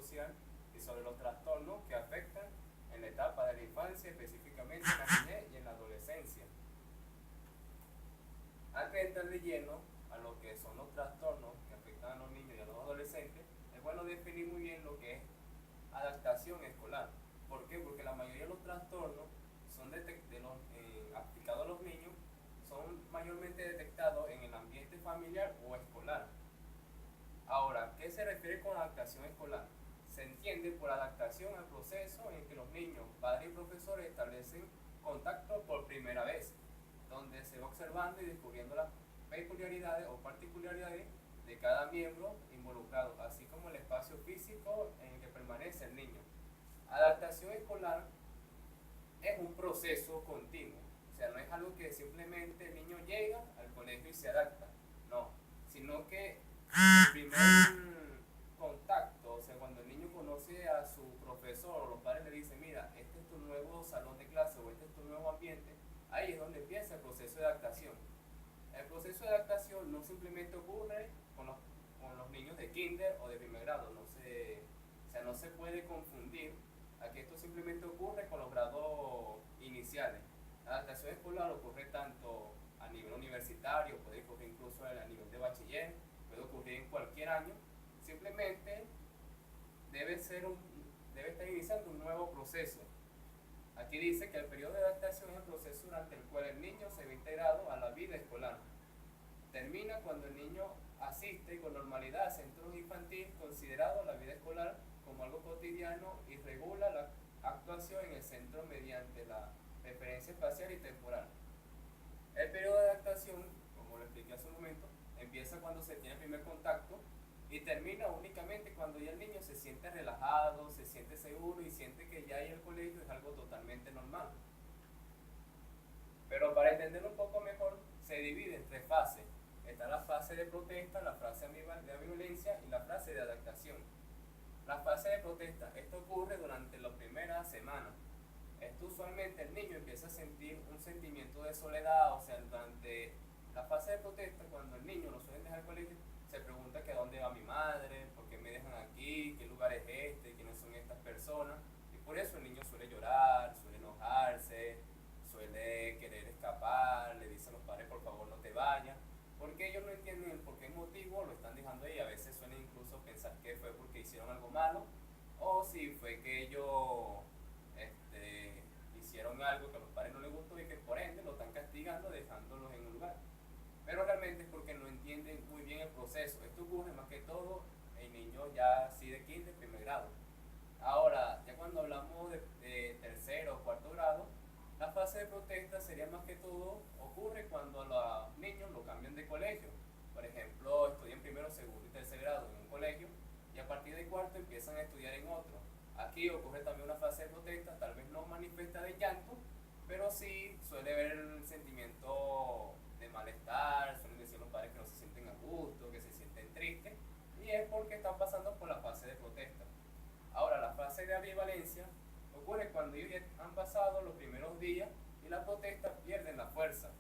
social y sobre los trastornos que afectan en la etapa de la infancia, específicamente en la niñez y en la adolescencia. Antes de entrar de lleno a lo que son los trastornos que afectan a los niños y a los adolescentes, es bueno definir muy bien lo que es adaptación escolar. ¿Por qué? Porque la mayoría de los trastornos son aplicados a los niños son mayormente detectados en el ambiente familiar o escolar. Ahora, ¿qué se refiere con adaptación escolar? Se entiende por adaptación al proceso en que los niños, padres y profesores establecen contacto por primera vez, donde se va observando y descubriendo las peculiaridades o particularidades de cada miembro involucrado, así como el espacio físico en el que permanece el niño. Adaptación escolar es un proceso continuo, o sea, no es algo que simplemente el niño llega al colegio y se adapta, no, sino que el primer contacto, o sea, cuando el niño conoce a su profesor o los padres le dicen, mira, este es tu nuevo salón de clase o este es tu nuevo ambiente, ahí es donde empieza el proceso de adaptación. El proceso de adaptación no simplemente ocurre con los niños de kinder o de primer grado, o sea, no se puede confundir. Aquí esto simplemente ocurre con los grados iniciales. La adaptación escolar ocurre tanto a nivel universitario, puede ocurrir incluso a nivel de bachiller, puede ocurrir en cualquier año. Simplemente debe, ser un, debe estar iniciando un nuevo proceso. Aquí dice que el periodo de adaptación es el proceso durante el cual el niño se ve integrado a la vida escolar. Termina cuando el niño asiste con normalidad a centros infantiles considerado la vida escolar como algo cotidiano y regula la actuación en el centro mediante la referencia espacial y temporal. El periodo de adaptación, como lo expliqué hace un momento, empieza cuando se tiene el primer contacto y termina únicamente cuando ya el niño se siente relajado, se siente seguro y siente que ya ir al colegio es algo totalmente normal. Pero para entender un poco mejor, se divide en tres fases. Está la fase de protesta, la fase de ambivalencia y la fase de adaptación. La fase de protesta, esto ocurre durante las primeras semanas. Esto usualmente el niño empieza a sentir un sentimiento de soledad, o sea, durante la fase de protesta, cuando el niño lo suelen dejar al colegio, se pregunta que a dónde va mi madre, por qué me dejan aquí, qué lugar es este, quiénes son estas personas, y por eso el niño suele llorar, suele enojarse, suele querer escapar, le dice a los padres por favor no te vayas, porque ellos no entienden el por qué motivo lo están dejando ahí. A veces suelen incluso pensar que fue porque hicieron algo malo o si fue que ellos hicieron algo que a los padres no les gustó y que por ende lo están castigando dejándolos en un lugar. Pero realmente es porque no entienden muy bien el proceso. Esto ocurre más que todo en niños ya así de kinder, primer grado. Ahora, ya cuando hablamos de tercero o cuarto grado, la fase de protesta sería más que todo, ocurre cuando los niños lo cambian de colegio. Por ejemplo, estudian primero, segundo y tercer grado en un colegio y a partir de cuarto empiezan a estudiar en otro. Aquí ocurre también una fase de protesta, tal vez no manifiesta de llanto, pero sí suele haber el sentimiento de malestar, suelen decir los padres que no se sienten a gusto, que se sienten tristes, y es porque están pasando por la fase de protesta. Ahora, la fase de ambivalencia ocurre cuando ellos ya han pasado los primeros días y las protestas pierden la fuerza.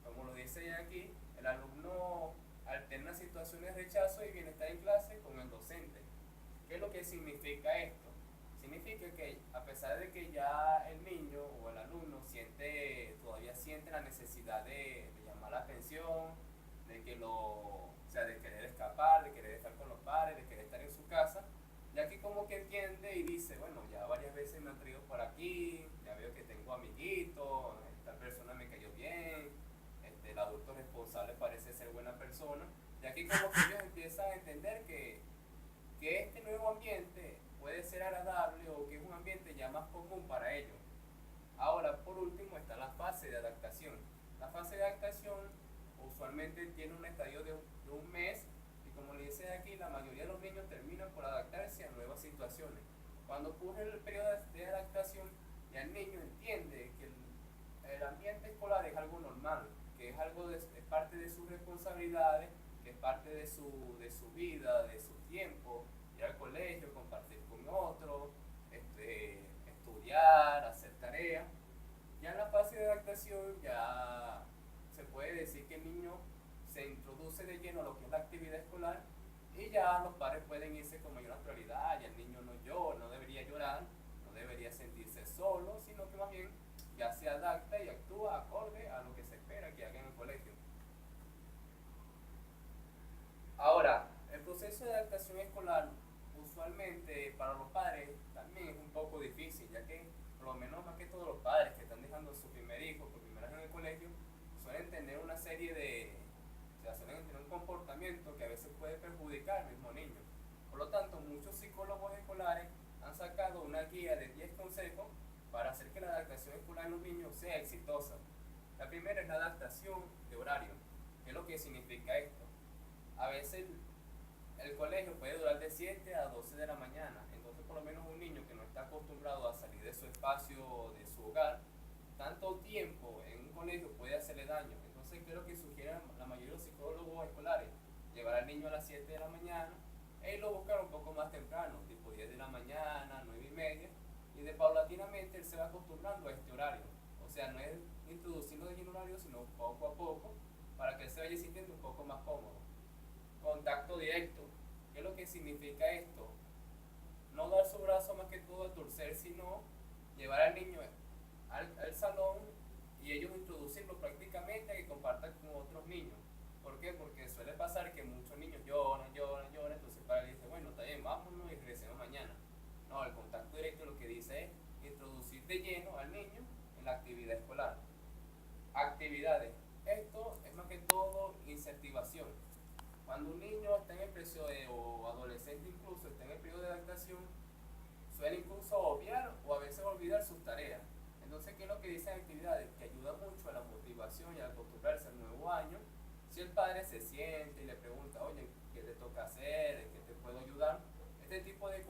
Como lo dice aquí, el alumno alterna situaciones de rechazo y bienestar en clase con el docente. ¿Qué es lo que significa esto? Significa que a pesar de que ya el niño o el alumno todavía siente la necesidad de llamar la atención, o sea, de querer escapar, de querer estar con los padres, de querer estar en su casa, ya que como que entiende y dice, bueno, ya varias veces me han traído por aquí, ya veo que tengo amiguitos, esta persona me cayó bien, el adulto responsable parece ser buena persona, y aquí como que ellos empiezan a entender que este nuevo ambiente puede ser agradable o que es un ambiente ya más común para ellos. Ahora, por último, está la fase de adaptación. La fase de adaptación usualmente tiene un estadio de un mes y como le dice aquí, la mayoría de los niños terminan por adaptarse a nuevas situaciones. Cuando ocurre el periodo de adaptación, ya el niño entiende que el ambiente escolar es algo normal, que es parte de sus responsabilidades, que es parte de su vida, de su tiempo, ir al colegio, compartir con otros, estudiar, hacer tareas. Ya en la fase de adaptación ya se puede decir que el niño se introduce de lleno a lo que es la actividad escolar y ya los padres pueden irse con mayor naturalidad, ya el niño no ya se adapta y actúa acorde a lo que se espera que haga en el colegio. Ahora, el proceso de adaptación escolar usualmente para los padres también es un poco difícil, ya que por lo menos más que todos los padres que están dejando a su primer hijo por primera vez en el colegio suelen tener una serie de, o sea, suelen tener un comportamiento que a veces puede perjudicar al mismo niño. Por lo tanto, muchos psicólogos escolares han sacado una guía de 10 consejos para hacer que la adaptación escolar en los niños sea exitosa. La primera es la adaptación de horario. ¿Qué es lo que significa esto? A veces el colegio puede durar de 7 a 12 de la mañana, entonces por lo menos un niño que no está acostumbrado a salir de su espacio, de su hogar, tanto tiempo en un colegio puede hacerle daño. Entonces, ¿qué es lo que sugieren la mayoría de los psicólogos escolares? Llevar al niño a las 7 de la mañana e irlo a buscar un poco más temprano, tipo 10 de la mañana, 9 y media, y de paulatinamente él se va acostumbrando a este horario. O sea, no es introducirlo de lleno horario, sino poco a poco, para que él se vaya sintiendo un poco más cómodo. Contacto directo. ¿Qué es lo que significa esto? No dar su brazo más que todo a torcer, sino llevar al niño al salón y ellos introducirlo prácticamente a que compartan con otros niños. ¿Por qué? Porque suele pasar que muchos niños lloran, lloran, lloran, entonces el padre dice, bueno, está bien, vámonos y regresemos mañana. No, el contacto directo lo que dice es introducir de lleno al niño en la actividad escolar. Actividades. Esto es más que todo incentivación. Cuando un niño está en el periodo o adolescente incluso está en el periodo de adaptación, suele incluso obviar o a veces olvidar sus tareas. Entonces, ¿qué es lo que dicen actividades? Que ayuda mucho a la motivación y a acostumbrarse al nuevo año. Si el padre se siente y le pregunta, oye, ¿qué te toca hacer? ¿En qué te puedo ayudar? Este tipo de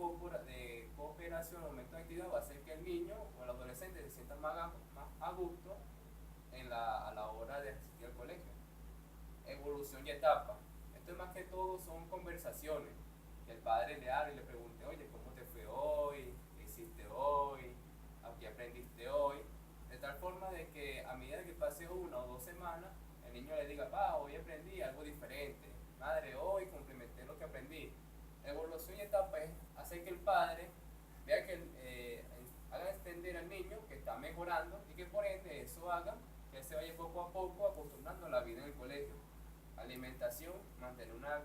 cooperación o momento de actividad va a hacer que el niño o el adolescente se sienta más a gusto a la hora de asistir al colegio. Evolución y etapa. Esto más que todo son conversaciones. Que el padre le hable y le pregunte, oye, ¿cómo te fue hoy? ¿Qué hiciste hoy? ¿A qué aprendiste hoy? De tal forma de que a medida que pase 1 o 2 semanas, el niño le diga, pa, hoy aprendí algo diferente. Madre, hoy complementé lo que aprendí. Evolución y etapa es hacer que el padre vea que haga entender al niño que está mejorando y que por ende eso haga que él se vaya poco a poco acostumbrando a la vida en el colegio. Alimentación,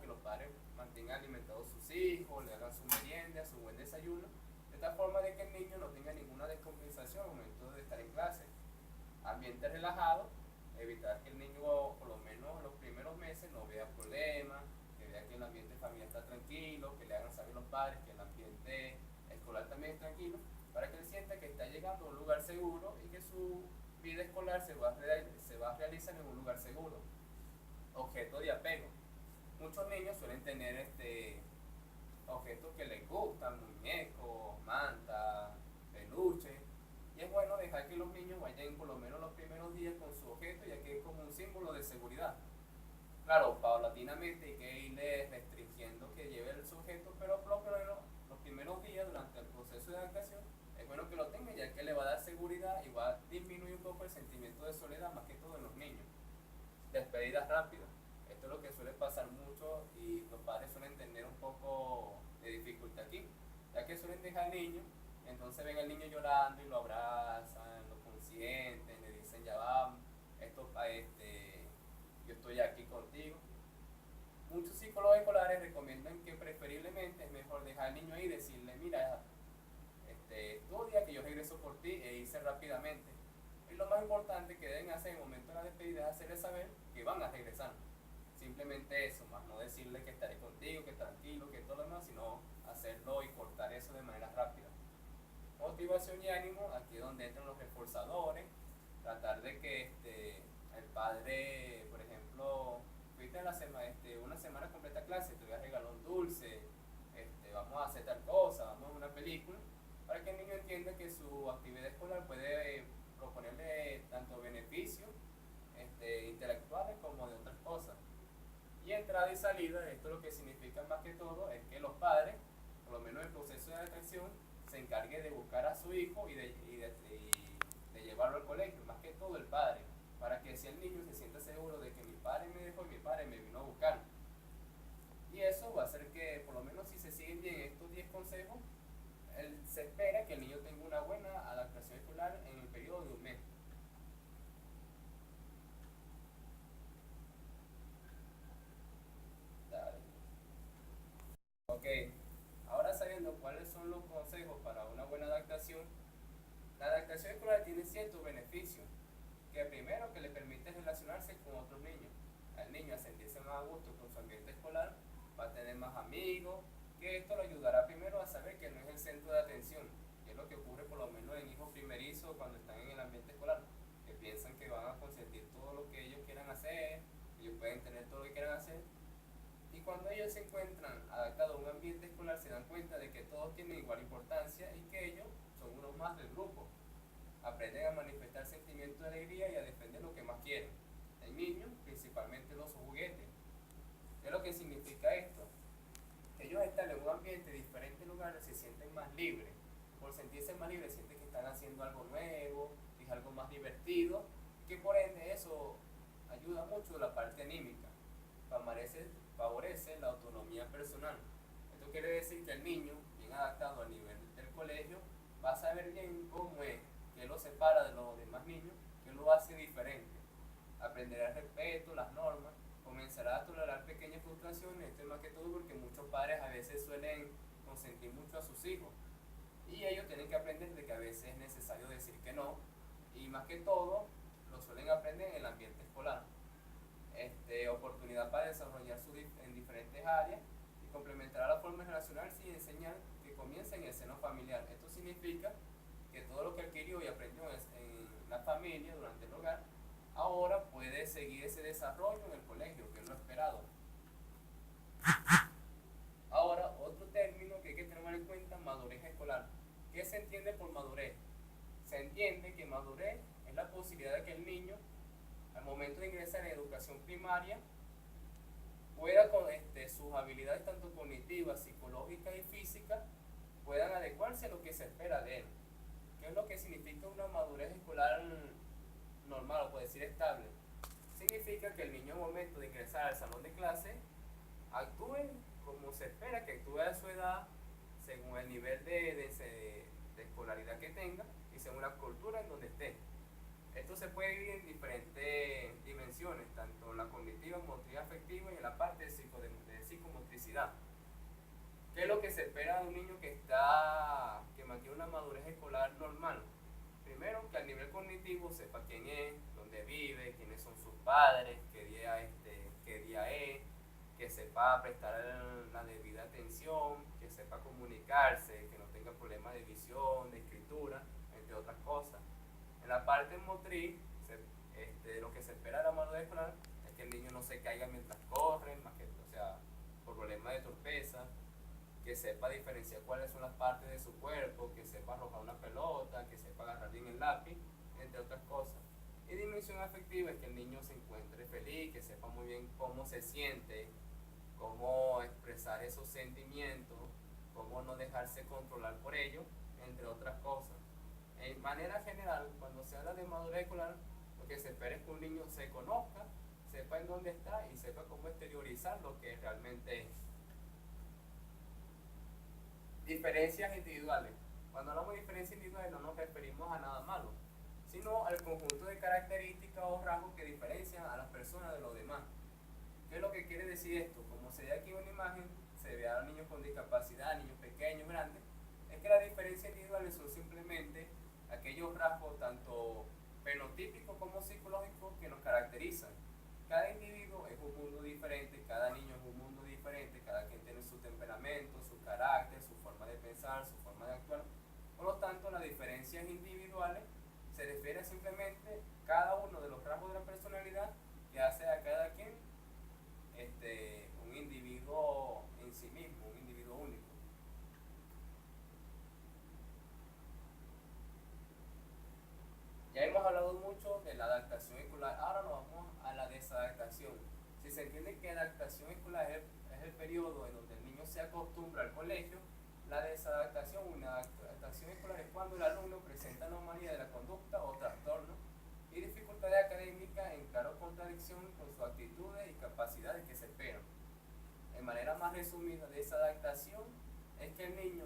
que los padres mantengan alimentados a sus hijos, le hagan su merienda, su buen desayuno, de tal forma de que el niño no tenga ninguna descompensación al momento de estar en clase. Ambiente relajado, evitar que el niño por lo menos en los primeros meses no vea problemas, que vea que el ambiente familiar está tranquilo, que le hagan saber a los padres que el ambiente escolar también es tranquilo, para que él sienta que está llegando a un lugar seguro y que su vida escolar se va a realizar en un lugar seguro. Objeto de apego. Muchos niños suelen tener objetos que les gustan, muñecos, mantas, peluches, y es bueno dejar que los niños vayan por lo menos los primeros días con su objeto, ya que es como un símbolo de seguridad. Claro, paulatinamente hay que irle restringiendo que lleve el sujeto, pero por lo menos los primeros días durante el proceso de adaptación es bueno que lo tenga, ya que le va a dar seguridad y va a disminuir un poco el sentimiento de soledad, más que todo en los niños. Despedidas rápidas. Esto es lo que suele pasar mucho y los padres suelen tener un poco de dificultad aquí, ya que suelen dejar al niño, entonces ven al niño llorando y lo abrazan, lo consienten, le dicen ya vamos, yo estoy aquí contigo. Muchos psicólogos escolares recomiendan que preferiblemente es mejor dejar al niño ahí y decirle, mira, estudia que yo regreso por ti e irse rápidamente. Y lo más importante que deben hacer en el momento de la despedida es hacerle saber que van a regresar. Simplemente eso, más no decirle que estaré contigo, que tranquilo, que todo lo demás, sino hacerlo y cortar eso de manera rápida. Motivación y ánimo, aquí es donde entran los reforzadores, tratar de que el padre, por ejemplo, fuiste una semana completa a clase, te voy a regalar un dulce, vamos a hacer tal cosa, vamos a una película, para que el niño entienda que su actividad escolar puede proponerle tanto beneficios intelectuales como de otras cosas. Y entrada y salida, esto lo que significa más que todo es que los padres, por lo menos en el proceso de atracción, se encargue de buscar a su hijo y de llevarlo al colegio, más que todo el padre, para que si el niño se sienta seguro de que mi padre me dejó y mi padre me vino a buscar. Y eso va a hacer que, por lo menos si se siguen bien estos 10 consejos, se espera que el niño tenga una buena adaptación escolar en el periodo de un mes. ¿cuáles son los consejos para una buena adaptación? La adaptación escolar tiene ciertos beneficios, que primero que le permite relacionarse con otros niños. Al niño a sentirse más a gusto con su ambiente escolar, va a tener más amigos, que esto lo ayudará primero a saber que no es el centro de atención, que es lo que ocurre por lo menos en hijos primerizos cuando están en el ambiente escolar, que piensan que van a consentir todo lo que ellos quieran hacer, ellos pueden tener todo lo que quieran hacer, y cuando ellos se encuentran adaptados a un ambiente escolar se dan cuenta de que todos tienen igual importancia y que ellos son unos más del grupo. Aprenden a manifestar sentimientos de alegría y a defender lo que más quieren. El niño, principalmente los juguetes. ¿Qué es lo que significa esto? Ellos están en un ambiente de diferentes lugares, se sienten más libres. Por sentirse más libres, sienten que están haciendo algo nuevo, que es algo más divertido, que por ende eso ayuda mucho la parte anímica. Favorece la autonomía personal. Esto quiere decir que el niño, bien adaptado al nivel del colegio, va a saber bien cómo es, qué lo separa de los demás niños, qué lo hace diferente. Aprenderá el respeto, las normas, comenzará a tolerar pequeñas frustraciones, esto es más que todo porque muchos padres a veces suelen consentir mucho a sus hijos y ellos tienen que aprender de que a veces es necesario decir que no, y más que todo lo suelen aprender en el ambiente escolar. Oportunidad para desarrollar en diferentes áreas y complementará la forma de relacionarse y enseñar que comienza en el seno familiar. Esto significa que todo lo que adquirió y aprendió en la familia, durante el hogar, ahora puede seguir ese desarrollo en el colegio, que es lo esperado. Ahora, otro término que hay que tener en cuenta, madurez escolar. ¿Qué se entiende por madurez? Se entiende que madurez es la posibilidad de que el niño, al momento de ingresar en educación primaria, pueda con sus habilidades tanto cognitivas, psicológicas y físicas puedan adecuarse a lo que se espera de él. ¿Qué es lo que significa una madurez escolar normal o puede decir estable? Significa que el niño al momento de ingresar al salón de clase actúe como se espera que actúe a su edad, según el nivel de escolaridad que tenga y según la cultura en donde esté. Esto se puede dividir en diferentes dimensiones, tanto la cognitiva, motriz, afectiva y en la parte de psicomotricidad. ¿Qué es lo que se espera de un niño que mantiene una madurez escolar normal? Primero, que al nivel cognitivo sepa quién es, dónde vive, quiénes son sus padres, qué día es, que sepa prestar la debida atención, que sepa comunicarse, que no tenga problemas de visión, de escritura, entre otras cosas. En la parte motriz, lo que se espera de la madurez escolar es que el niño no se caiga mientras corre, por problemas de torpeza, que sepa diferenciar cuáles son las partes de su cuerpo, que sepa arrojar una pelota, que sepa agarrar bien el lápiz, entre otras cosas. Y dimensión afectiva es que el niño se encuentre feliz, que sepa muy bien cómo se siente, cómo expresar esos sentimientos, cómo no dejarse controlar por ellos, entre otras cosas. En manera general, cuando se habla de madurez escolar, lo que se espera es que un niño se conozca, sepa en dónde está y sepa cómo exteriorizar lo que realmente es. Diferencias individuales. Cuando hablamos de diferencias individuales no nos referimos a nada malo, sino al conjunto de características o rasgos que diferencian a las personas de los demás. ¿Qué es lo que quiere decir esto? Como se ve aquí en una imagen, se ve a los niños con discapacidad, niños pequeños, grandes, es que las diferencias individuales son simplemente aquellos rasgos tanto fenotípicos como psicológicos que nos caracterizan. Cada individuo es un mundo diferente, cada niño es un mundo diferente, cada quien tiene su temperamento, su carácter, su forma de pensar, su forma de actuar. Por lo tanto, las diferencias individuales se refiere simplemente cada uno de los rasgos de la personalidad que hace a cada quien un individuo en sí mismo, un individuo único. Ya hemos hablado mucho de la adaptación escolar, ahora nos vamos a la desadaptación. Si se entiende que la adaptación escolar es el periodo en donde el niño se acostumbra al colegio, la desadaptación, una adaptación escolar es cuando el alumno presenta anomalía de la conducta o trastorno y dificultades académicas en clara contradicción con sus actitudes y capacidades que se esperan. De manera más resumida, desadaptación es que el niño,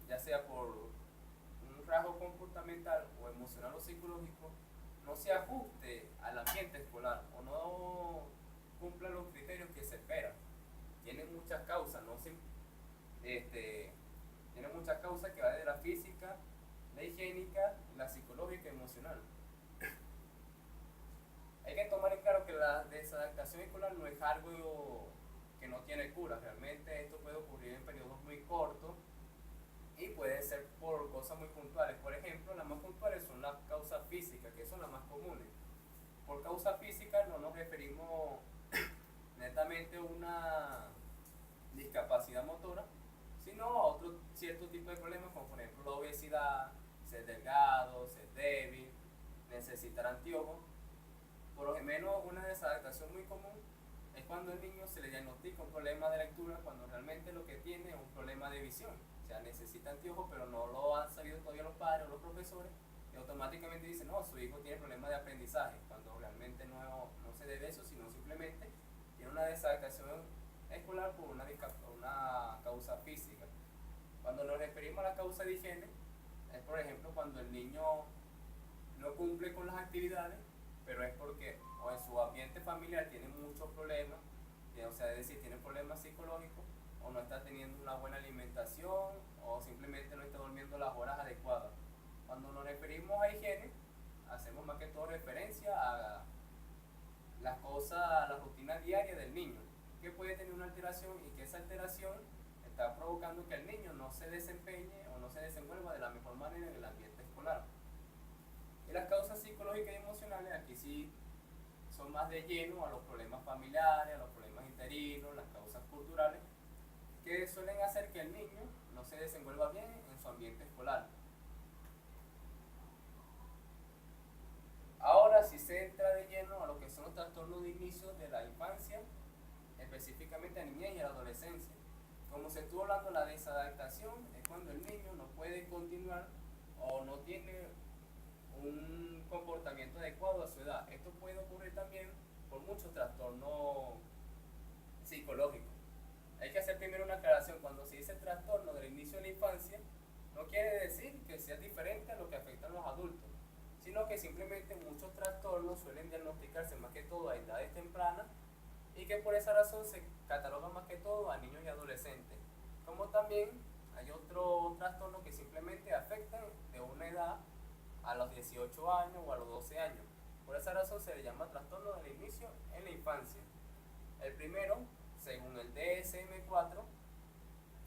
ya sea por un rasgo comportamental o emocional o psicológico, no se ajuste al ambiente escolar o no cumpla los criterios que se esperan. Tiene muchas causas, tiene la higiénica, la psicológica y emocional. Hay que tomar en claro que la desadaptación escolar no es algo que no tiene cura. Realmente esto puede ocurrir en periodos muy cortos y puede ser por cosas muy puntuales. Por ejemplo, las más puntuales son las causas físicas, que son las más comunes. Por causa física no nos referimos netamente a una discapacidad motora, sino a otro cierto tipo de problemas, como por ejemplo la obesidad, ser delgado, ser débil, necesitar anteojos. Por lo menos una desadaptación muy común es cuando al niño se le diagnostica un problema de lectura cuando realmente lo que tiene es un problema de visión. O sea, necesita anteojos, pero no lo han sabido todavía los padres o los profesores, y automáticamente dicen, no, su hijo tiene problemas de aprendizaje, cuando realmente no se debe a eso, sino simplemente tiene una desadaptación escolar por una causa física. Cuando nos referimos a la causa de higiene, es por ejemplo cuando el niño no cumple con las actividades, pero es porque o en su ambiente familiar tiene muchos problemas, o sea, es decir, tiene problemas psicológicos, o no está teniendo una buena alimentación, o simplemente no está durmiendo las horas adecuadas. Cuando nos referimos a higiene, hacemos más que todo referencia a las cosas, a la rutina diaria del niño, que puede tener una alteración y que esa alteración está provocando que el niño no se desempeñe o no se desenvuelva de la mejor manera en el ambiente escolar. Y las causas psicológicas y emocionales, aquí sí son más de lleno a los problemas familiares, a los problemas interinos, las causas culturales, que suelen hacer que el niño no se desenvuelva bien en su ambiente escolar. Ahora sí se entra de lleno a lo que son los trastornos de inicio de la infancia, específicamente a niñez y a la adolescencia. Como se estuvo hablando, la desadaptación es cuando el niño no puede continuar o no tiene un comportamiento adecuado a su edad. Esto puede ocurrir también por muchos trastornos psicológicos. Hay que hacer primero una aclaración. Cuando se dice trastorno del inicio de la infancia, no quiere decir que sea diferente a lo que afecta a los adultos, sino que simplemente muchos trastornos suelen diagnosticarse más que todo a edades tempranas y que por esa razón se cataloga más que todo a niños y adolescentes. Como también hay otros trastornos que simplemente afectan de una edad a los 18 años o a los 12 años. Por esa razón se le llama trastorno del inicio en la infancia. El primero, según el DSM-4,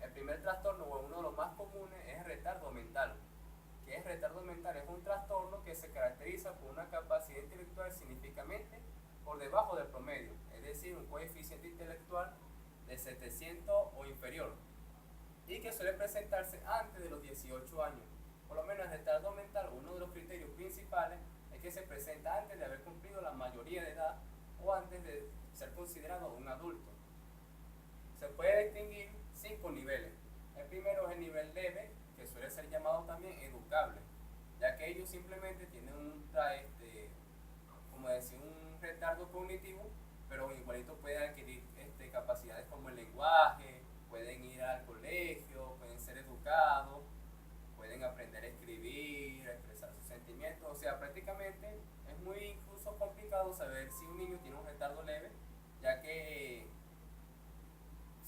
el primer trastorno o uno de los más comunes es el retardo mental. ¿Qué es retardo mental? Es un trastorno que se caracteriza por una capacidad intelectual significativamente por debajo del promedio, es decir, un coeficiente intelectual de 700 o inferior, y que suele presentarse antes de los 18 años. Por lo menos el retardo mental, uno de los criterios principales es que se presenta antes de haber cumplido la mayoría de edad o antes de ser considerado un adulto. Se puede distinguir 5 niveles. El primero es el nivel leve, que suele ser llamado también educable, ya que ellos simplemente tienen como decir, un retardo cognitivo, pero igualito pueden adquirir capacidades como el lenguaje, pueden ir al colegio, pueden ser educados, pueden aprender a escribir, a expresar sus sentimientos. O sea, prácticamente es muy incluso complicado saber si un niño tiene un retardo leve, ya que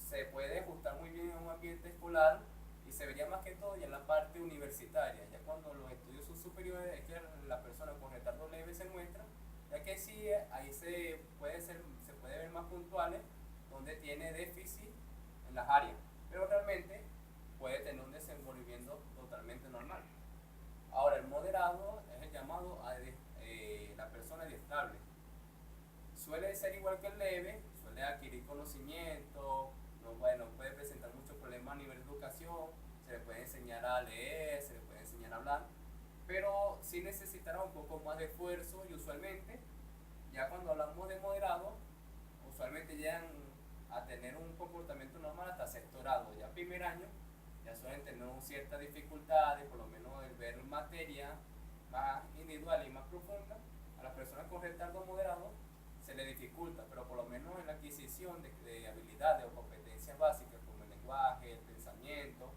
se puede ajustar muy bien en un ambiente escolar y se vería más que todo ya en la parte universitaria, ya cuando los estudios son superiores es que la persona con retardo leve se muestra, ya que sí, ahí se puede ver más puntuales donde tiene déficit en las áreas, pero realmente puede tener un desenvolvimiento totalmente normal. Ahora, el moderado es el llamado la persona adiestrable. Suele ser igual que el leve, suele adquirir conocimiento, puede presentar muchos problemas a nivel de educación, se le puede enseñar a leer, se le puede enseñar a hablar, pero sí necesitará un poco más de esfuerzo y usualmente, ya cuando hablamos de moderado, usualmente llegan a tener un comportamiento normal hasta sexto grado. Ya primer año ya suelen tener ciertas dificultades, por lo menos el ver materia más individual y más profunda. A las personas con retardo moderado se les dificulta, pero por lo menos en la adquisición de habilidades o competencias básicas como el lenguaje, el pensamiento,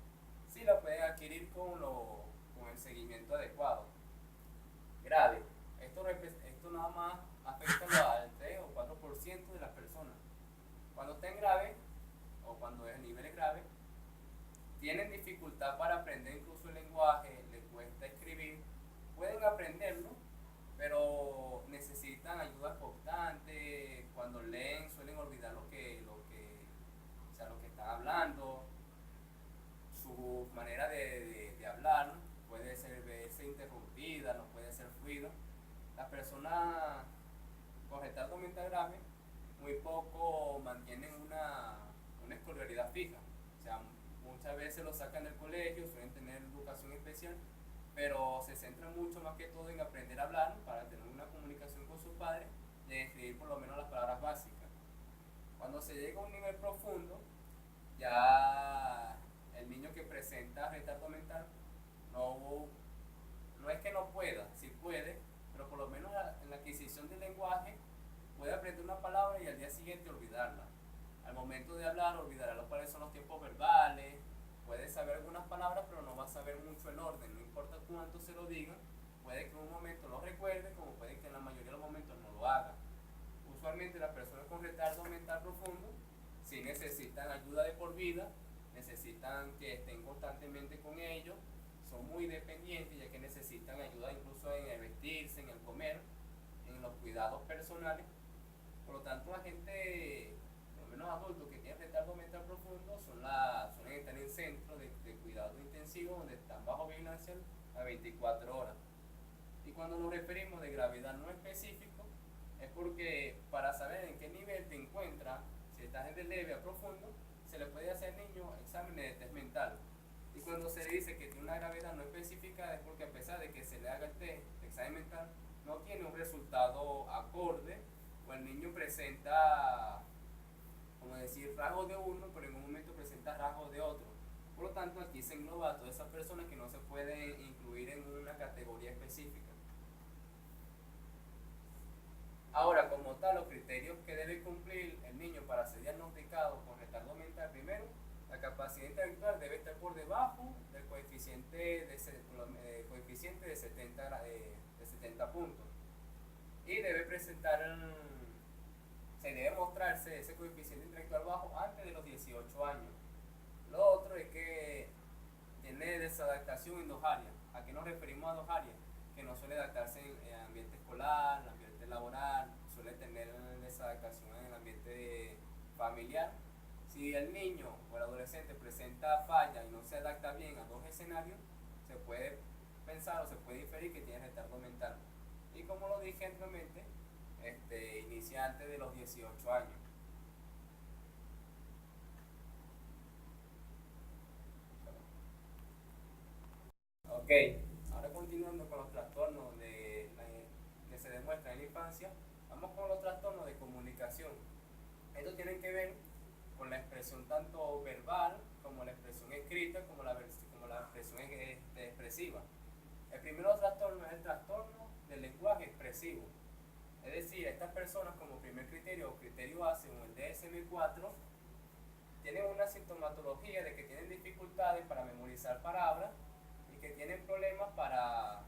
sí la pueden adquirir con el seguimiento adecuado. Grave. Esto nada más afecta al 3 o 4% de las personas. Cuando estén grave o cuando el nivel es grave, tienen dificultad para aprender incluso el lenguaje, les cuesta escribir su manera de hablar puede verse interrumpida, no puede ser fluido. Las personas con retardo mental grave muy poco mantienen una escolaridad fija. O sea, muchas veces lo sacan del colegio, suelen tener educación especial, pero se centran mucho más que todo en aprender a hablar para tener una comunicación con sus padres y escribir por lo menos las palabras básicas. Cuando se llega a un nivel profundo, ya el niño que presenta retardo mental no, no es que no pueda, sí puede, pero por lo menos en la adquisición del lenguaje puede aprender una palabra y al día siguiente olvidarla. Al momento de hablar olvidará cuáles son los tiempos verbales, puede saber algunas palabras pero no va a saber mucho el orden, no importa cuánto se lo digan, puede que en un momento lo recuerde como puede que en la mayoría de los momentos no lo haga. Usualmente las personas con retardo mental profundo sí necesitan ayuda de por vida, necesitan que estén constantemente con ellos, son muy dependientes ya que necesitan ayuda incluso en el vestirse, en el comer, en los cuidados personales. Por lo tanto, la gente, por lo menos adultos que tienen retardo mental profundo, suelen estar en centros de cuidado intensivo donde están bajo vigilancia a 24 horas. Y cuando nos referimos de gravedad no específico, es porque para saber en qué nivel te encuentras, si estás de leve a profundo, se le puede hacer al niño exámenes de test mental. Y cuando se le dice que tiene una gravedad no específica, es porque a pesar de que se le haga el test, el examen mental, no tiene un resultado acorde, o el niño presenta, como decir, rasgos de uno, pero en un momento presenta rasgos de otro. Por lo tanto, aquí se engloba a todas esas personas que no se pueden incluir en una categoría específica. Ahora, como tal, los criterios que debe cumplir el niño para ser diagnosticado con retardo mental, primero, la capacidad intelectual debe estar por debajo del coeficiente de 70 puntos. Y debe se debe mostrarse ese coeficiente intelectual bajo antes de los 18 años. Lo otro es que tiene desadaptación en dos áreas. ¿A qué nos referimos a dos áreas? Que no suele adaptarse en ambiente escolar, en ambiente laboral, suele tener desadaptación en el ambiente familiar. Si el niño o el adolescente presenta falla y no se adapta bien a dos escenarios, se puede pensar o se puede inferir que tiene retardo mental. Y como lo dije anteriormente, inicia antes de los 18 años. Ok, ahora continuando con los trastornos que se demuestran en la infancia, vamos con los trastornos de comunicación. Estos tienen que ver con la expresión tanto verbal como la expresión escrita como la expresión expresiva. El primer trastorno es el trastorno del lenguaje expresivo. Es decir, estas personas como primer criterio o criterio A según el DSM-4 tienen una sintomatología de que tienen dificultades para memorizar palabras y que tienen problemas para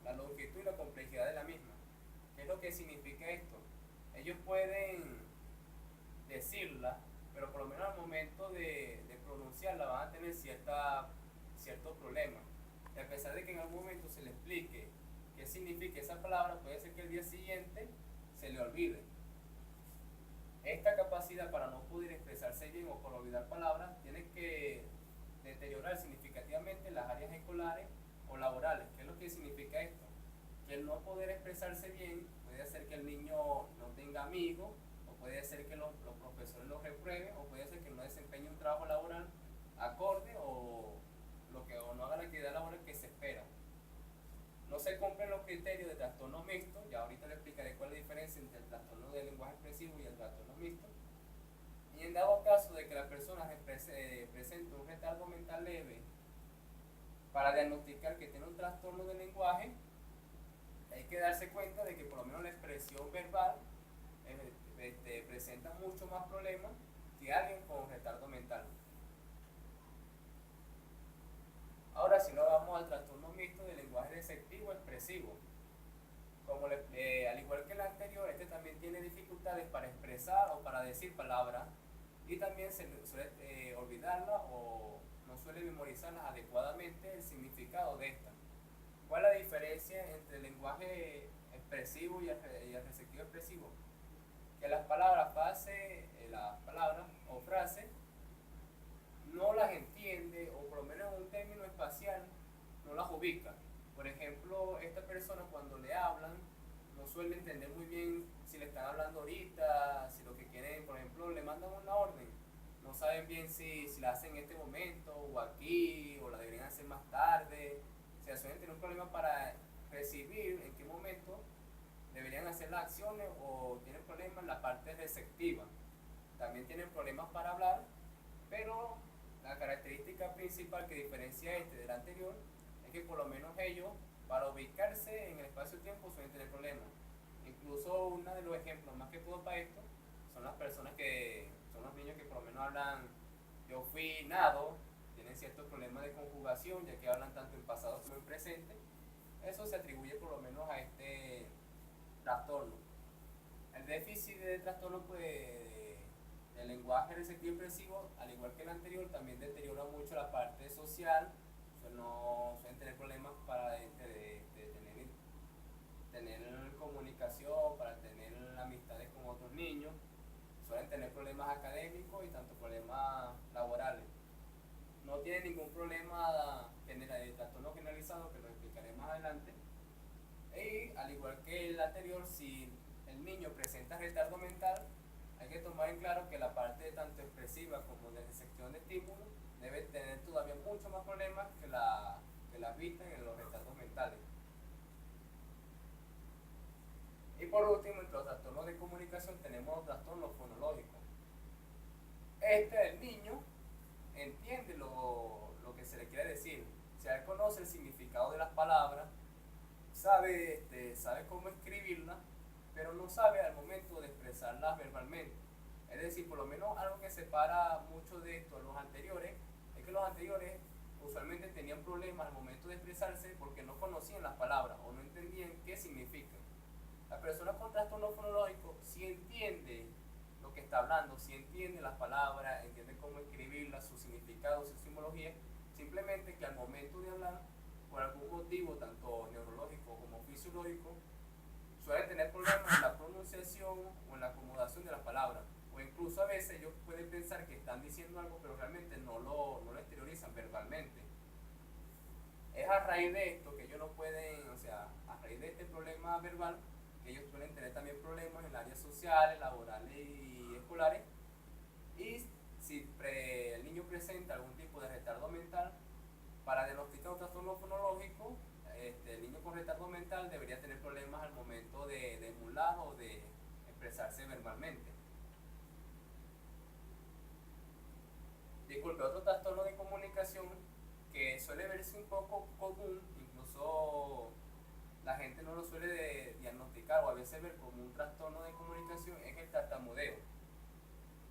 la longitud y la complejidad de la misma. ¿Qué es lo que significa esto? Ellos pueden decirla, pero por lo menos al momento de pronunciarla van a tener ciertos problemas. Y a pesar de que en algún momento se le explique qué significa esa palabra, puede ser que el día siguiente se le olvide. Esta capacidad para no poder expresarse bien o por olvidar palabras tiene que deteriorar significativamente las áreas escolares o laborales. ¿Qué es lo que significa esto? Que el no poder expresarse bien puede hacer que el niño no tenga amigos, o puede hacer que los profesores lo reprueben, o puede hacer que no desempeñe un trabajo laboral acorde o no haga la actividad laboral que se espera. No se cumplen los criterios de trastorno mixto, ya ahorita le explicaré cuál es la diferencia entre el trastorno del lenguaje expresivo y el trastorno mixto. Y en dado caso de que la persona presente un retardo mental leve, para diagnosticar que tiene un trastorno del lenguaje, hay que darse cuenta de que por lo menos la expresión verbal presenta mucho más problemas que alguien con retardo mental. Ahora, si nos vamos al trastorno mixto del lenguaje receptivo expresivo, al igual que el anterior, este también tiene dificultades para expresar o para decir palabras, y también se suele olvidarlas o no suele memorizarlas adecuadamente el significado de estas. ¿Cuál es la diferencia entre el lenguaje expresivo y el receptivo expresivo? Que las palabras o frases no las entiende, o por lo menos en un no las ubica. Por ejemplo, esta persona cuando le hablan no suele entender muy bien si le están hablando ahorita, si lo que quieren, por ejemplo, le mandan una orden, no saben bien si la hacen en este momento o aquí o la deberían hacer más tarde. O sea, suelen tener un problema para recibir en qué momento deberían hacer las acciones o tienen problemas en la parte receptiva. También tienen problemas para hablar, pero la característica principal que diferencia este del anterior es que por lo menos ellos, para ubicarse en el espacio-tiempo, suelen tener problemas. Incluso uno de los ejemplos más que todo para esto son las personas que son los niños que por lo menos hablan yo fui nado, tienen ciertos problemas de conjugación ya que hablan tanto en pasado como en presente. Eso se atribuye por lo menos a este trastorno. El déficit de trastorno pues, del lenguaje receptivo expresivo, al igual que el anterior, también deteriora mucho la parte social. Suelen tener problemas para tener comunicación, para tener amistades con otros niños. Suelen tener problemas académicos y tanto problemas laborales. No tienen ningún problema de trastorno generalizado, que lo explicaré más adelante. Y al igual que el anterior, si el niño presenta retardo mental, hay que tomar en claro que la parte tanto expresiva como de recepción de estímulos debe tener todavía mucho más problemas que las vistas en los retardos mentales. Y por último, entre los trastornos de comunicación tenemos los trastornos fonológicos. El niño entiende lo que se le quiere decir, o sea, él conoce el significado de las palabras, sabe cómo escribirlas, pero no sabe al momento de expresarlas verbalmente. Es decir, por lo menos algo que separa mucho de esto a los anteriores es que los anteriores usualmente tenían problemas al momento de expresarse porque no conocían las palabras o no entendían qué significan. La persona con trastorno fonológico sí entiende lo que está hablando, sí entiende las palabras, entiende cómo escribirlas, su significado, su simbología, simplemente que al momento de hablar, por algún motivo tanto neurológico como fisiológico, suelen tener problemas en la pronunciación o en la acomodación de las palabras, o incluso a veces ellos pueden pensar que están diciendo algo pero realmente no lo exteriorizan verbalmente. Es a raíz de esto que ellos no pueden, o sea, a raíz de este problema verbal, que ellos suelen tener también problemas en áreas sociales, laborales y escolares. Y si el niño presenta algún tipo de retardo mental, para diagnosticar un trastorno fonológico, el niño con retardo mental debería tener problemas al momento de emular o de expresarse verbalmente. Disculpe, otro trastorno de comunicación que suele verse un poco común, incluso la gente no lo suele diagnosticar o a veces ver como un trastorno de comunicación, es el tartamudeo.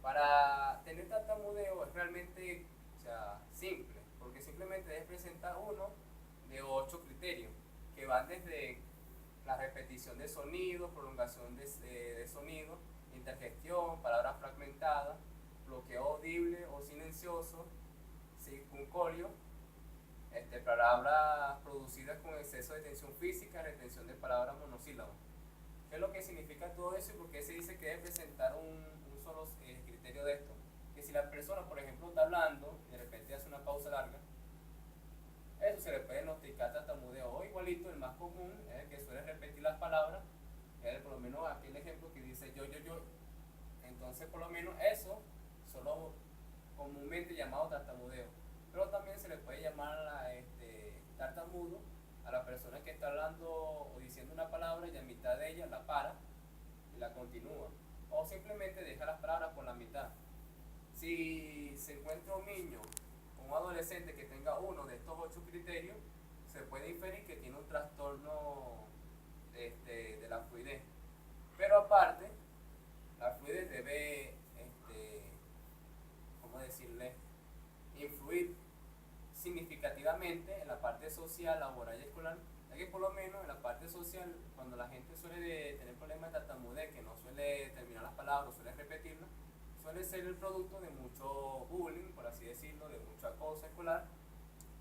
Para tener tartamudeo es realmente, o sea, simple, porque simplemente debes presentar uno de 8 criterios que van desde la repetición de sonidos, prolongación de sonidos, interjección, palabras fragmentadas, bloqueo audible o silencioso, circuncolio, palabras producidas con exceso de tensión física, retención de palabras monosílabas. ¿Qué es lo que significa todo eso y por qué se dice que debe presentar un solo criterio de esto? Que si la persona, por ejemplo, está hablando y de repente hace una pausa larga, eso se le puede diagnosticar tartamudeo. O igualito, el más común es el que suele repetir las palabras, es por lo menos aquel ejemplo que dice yo. Entonces, por lo menos eso, solo comúnmente llamado tartamudeo. Pero también se le puede llamar tartamudo a la persona que está hablando o diciendo una palabra y a mitad de ella la para y la continúa. O simplemente deja las palabras por la mitad. Si se encuentra un niño o un adolescente que tenga uno de estos 8 criterios, se puede inferir que tiene un trastorno de la fluidez. Pero aparte, la fluidez debe, ¿cómo decirle?, influir significativamente en la parte social, laboral y escolar, ya que por lo menos en la parte social, cuando la gente suele tener problemas de tartamudez, que no suele terminar las palabras, suele repetirlas, suele ser el producto de mucho bullying, por así decirlo, de mucho acoso escolar,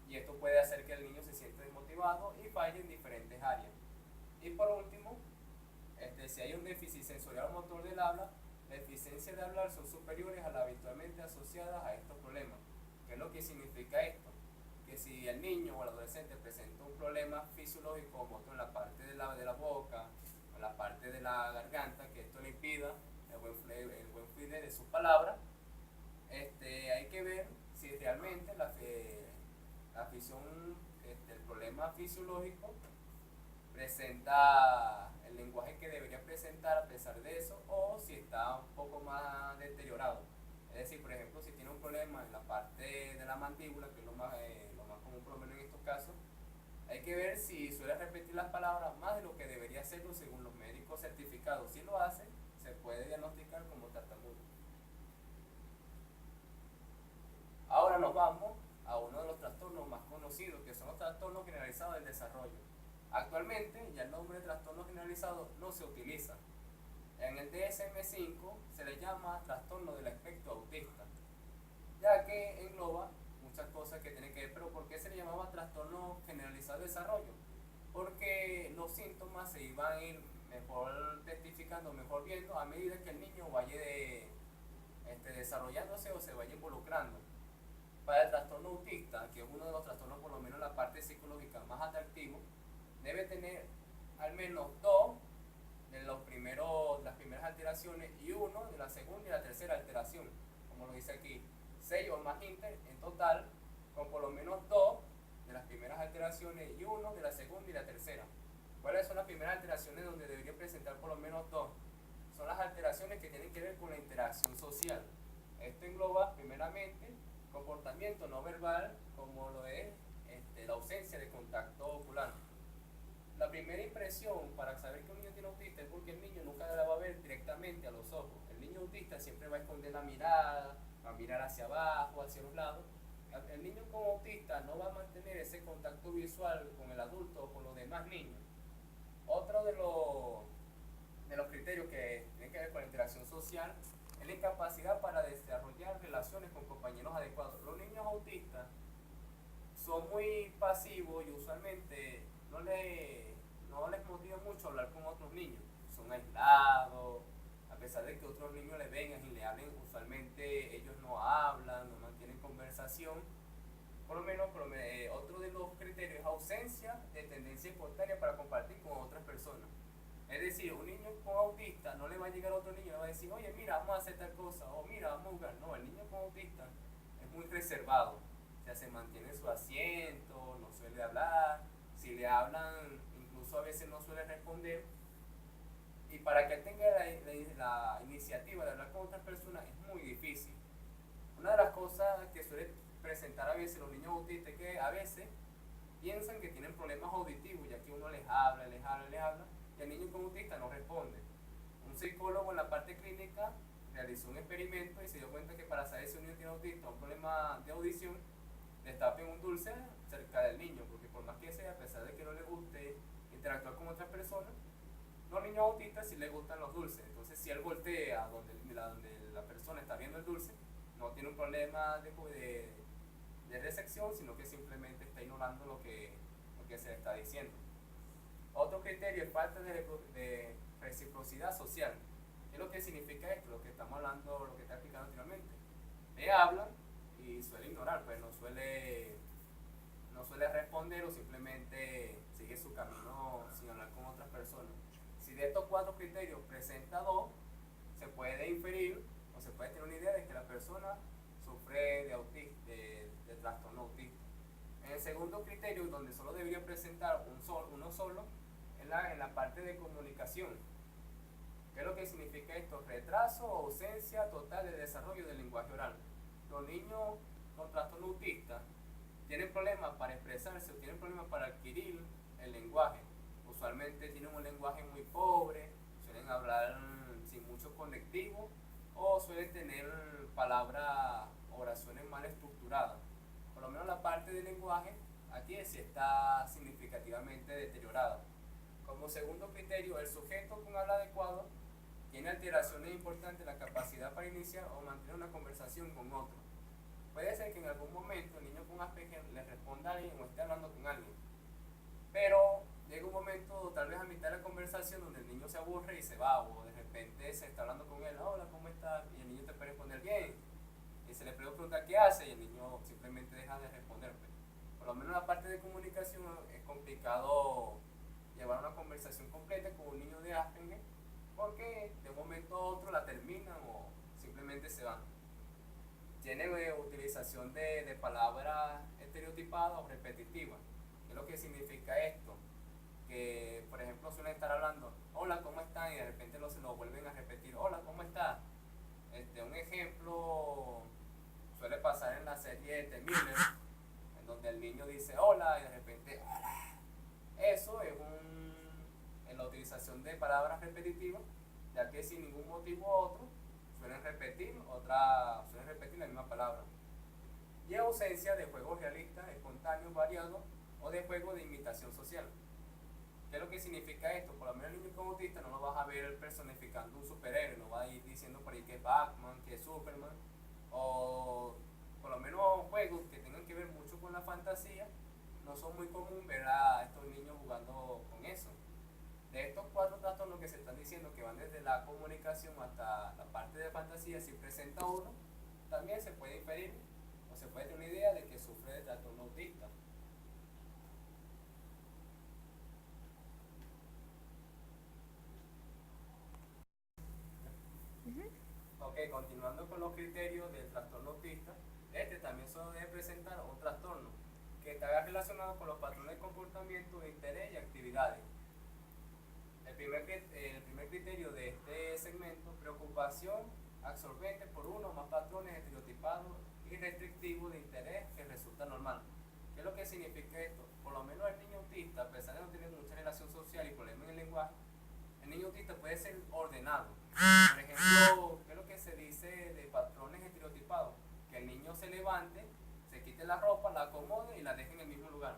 y esto puede hacer que el niño se sienta desmotivado y falle en diferentes áreas. Y por último, si hay un déficit sensorial o motor del habla, las deficiencias de hablar son superiores a las habitualmente asociadas a estos problemas. ¿Qué es lo que significa esto? que si el niño o el adolescente presenta un problema fisiológico como otro en la parte de la boca, o en la parte de la garganta, que esto le impida el buen fluir de sus palabras, hay que ver si realmente la afición, el problema fisiológico presenta el lenguaje que debería presentar a pesar de eso, o si está un poco más deteriorado. Es decir, por ejemplo, si tiene un problema en la parte de la mandíbula, que es lo más común por lo menos en estos casos, hay que ver si suele repetir las palabras más de lo que debería hacerlo según los médicos certificados. Si lo hace, se puede diagnosticar como tartamudo. Ahora nos vamos a uno de los trastornos más conocidos, que son los trastornos generalizados del desarrollo. Actualmente ya el nombre de trastorno generalizado no se utiliza. En el DSM-5 se le llama trastorno del espectro autista, ya que engloba muchas cosas que tienen que ver. Pero ¿por qué se le llamaba trastorno generalizado del desarrollo? Porque los síntomas se iban a ir mejor testificando, mejor viendo a medida que el niño vaya desarrollándose o se vaya involucrando. Para el trastorno autista, que es uno de los trastornos por lo menos en la parte psicológica más atractivo, debe tener al menos 2 de las primeras alteraciones y 1 de la segunda y la tercera alteración, como lo dice aquí, 6 o más en total, con por lo menos 2 de las primeras alteraciones y 1 de la segunda y la tercera. ¿Cuáles son las primeras alteraciones donde debería presentar por lo menos 2? Son las alteraciones que tienen que ver con la interacción social. Esto engloba primeramente comportamiento no verbal, como lo es la ausencia de contacto ocular. La primera impresión para saber que un niño tiene autista es porque el niño nunca la va a ver directamente a los ojos. El niño autista siempre va a esconder la mirada, va a mirar hacia abajo, hacia los lados. El niño con autista no va a mantener ese contacto visual con el adulto o con los demás niños. Otro de los criterios que tienen que ver con la interacción social es la incapacidad para desarrollar relaciones con compañeros adecuados. Los niños autistas son muy pasivos y usualmente no les motiva mucho hablar con otros niños. Son aislados, a pesar de que otros niños les vengan y le hablen, usualmente ellos no hablan, no mantienen conversación. Por lo menos, otro de los criterios es ausencia de tendencia espontánea para compartir con otras personas. Es decir, un niño con autista no le va a llegar a otro niño y le va a decir, oye, mira, vamos a hacer tal cosa, o mira, vamos a jugar. No, el niño con autista es muy reservado. O sea, se mantiene en su asiento, no suele hablar. Si le hablan, incluso a veces no suele responder. Y para que él tenga la iniciativa de hablar con otras personas es muy difícil. Una de las cosas que suele presentar a veces los niños autistas es que a veces piensan que tienen problemas auditivos, ya que uno les habla, y el niño con autista no responde. Un psicólogo en la parte clínica realizó un experimento y se dio cuenta que para saber si un niño tiene autista o un problema de audición, destapen un dulce cerca del niño, porque por más que sea, a pesar de que no le guste interactuar con otras personas, los niños autistas sí les gustan los dulces. Entonces, si él voltea donde la persona está viendo el dulce, no tiene un problema de recepción, sino que simplemente está ignorando lo que se le está diciendo. Otro criterio es falta de reciprocidad social. ¿Qué es lo que significa esto? Lo que estamos hablando, lo que está explicando anteriormente. Le hablan y suele ignorar, pues no suele responder o simplemente sigue su camino sin hablar con otras personas. Si de estos 4 criterios presenta 2, se puede inferir o se puede tener una idea de que la persona sufre de trastorno autista. En el segundo criterio, donde solo debería presentar uno solo, es en la parte de comunicación. ¿Qué es lo que significa esto? Retraso o ausencia total de desarrollo del lenguaje oral. Los niños con trastorno autista tienen problemas para expresarse o tienen problemas para adquirir el lenguaje. Usualmente tienen un lenguaje muy pobre, suelen hablar sin mucho conectivo o suelen tener palabras, oraciones mal estructuradas. Por lo menos la parte del lenguaje aquí sí está significativamente deteriorada. Como segundo criterio, el sujeto con habla adecuado tiene alteraciones importantes en la capacidad para iniciar o mantener una conversación con otro. Puede ser que en algún momento el niño con Asperger le responda a alguien o esté hablando con alguien, pero llega un momento, tal vez a mitad de la conversación, donde el niño se aburre y se va, o de repente se está hablando con él, hola, ¿cómo estás? Y el niño te puede responder bien, y se le pregunta qué hace, y el niño simplemente deja de responder. por lo menos la parte de comunicación es complicado llevar una conversación completa con un niño de Asperger porque de un momento a otro la terminan o simplemente se van. Tiene utilización de palabras estereotipadas o repetitivas. ¿Qué es lo que significa esto? Que, por ejemplo, suelen estar hablando, hola, ¿cómo están? Y de repente se lo vuelven a repetir, hola, ¿cómo estás? Un ejemplo suele pasar en la serie de The Miller, en donde el niño dice hola y de repente hola. Eso es en la utilización de palabras repetitivas, ya que sin ningún motivo u otro suelen repetir la misma palabra. Y ausencia de juegos realistas, espontáneos, variados o de juegos de imitación social. ¿Qué es lo que significa esto? Por lo menos el niño con autista no lo vas a ver personificando un superhéroe, no va a ir diciendo por ahí que es Batman, que es Superman, o por lo menos juegos que tengan que ver mucho con la fantasía, no son muy común ver a estos niños jugando con eso. De estos 4 trastornos que se están diciendo que van desde la comunicación hasta la parte de fantasía, si presenta uno, también se puede inferir o se puede tener una idea de que sufre de trastorno autista. Ok, continuando con los criterios del trastorno autista, también solo debe presentar un trastorno que está relacionado con los patrones de comportamiento, de interés y actividades. El primer criterio de este segmento, preocupación absorbente por uno o más patrones estereotipados y restrictivos de interés que resulta normal. ¿Qué es lo que significa esto? Por lo menos el niño autista, a pesar de no tener mucha relación social y problemas en el lenguaje, el niño autista puede ser ordenado. Por ejemplo, ¿qué es lo que se dice de patrones estereotipados? Que el niño se levante, se quite la ropa, la acomode y la deje en el mismo lugar.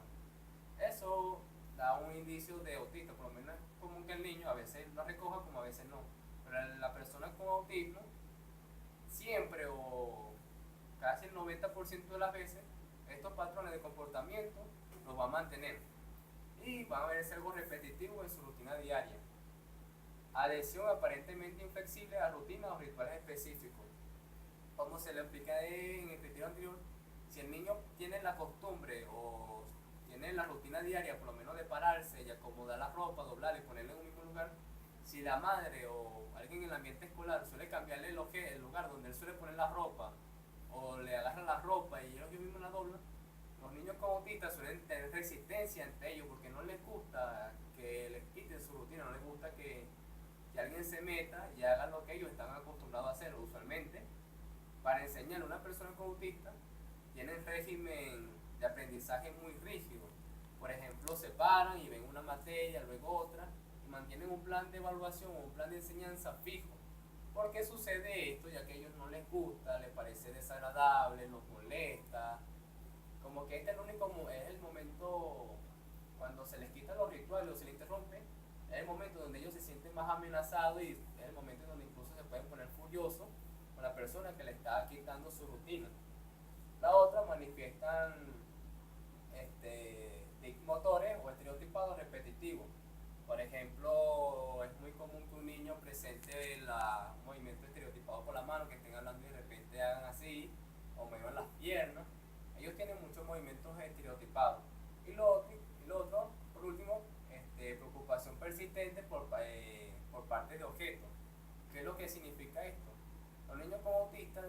Eso da un indicio de autista, por lo menos es común que el niño a veces lo recoja como a veces no. Pero la persona con autismo, siempre o casi el 90% de las veces, estos patrones de comportamiento los va a mantener. Y van a verse algo repetitivo en su rutina diaria. Adhesión aparentemente inflexible a rutinas o rituales específicos. Como se le explica en el criterio anterior, si el niño tiene la costumbre o tiene la rutina diaria, por lo menos de pararse y acomodar la ropa, doblarla y ponerla en un mismo lugar, si la madre o alguien en el ambiente escolar suele cambiarle el lugar donde él suele poner la ropa, o le agarran la ropa y ellos mismos la doblan, los niños con autistas suelen tener resistencia ante ellos porque no les gusta que les quiten su rutina, no les gusta que alguien se meta y haga lo que ellos están acostumbrados a hacer. Usualmente, para enseñar a una persona con autista, tienen régimen de aprendizaje muy rígido. Por ejemplo, se paran y ven una materia, luego otra, y mantienen un plan de evaluación o un plan de enseñanza fijo. ¿Por qué sucede esto? Ya que a ellos no les gusta, les parece desagradable, los molesta. Como que este es el momento cuando se les quitan los rituales o se les interrumpe, es el momento donde ellos se sienten más amenazados y es el momento donde incluso se pueden poner furiosos con la persona que le está quitando su rutina. La otra manifiestan tics motores o estereotipados repetitivos. Por ejemplo, es muy común que un niño presente un movimiento estereotipado por la mano, que estén hablando y de repente hagan así, o muevan las piernas. Ellos tienen muchos movimientos estereotipados. Y lo otro, por último, preocupación persistente por parte de objetos. ¿Qué es lo que significa esto? Los niños con autistas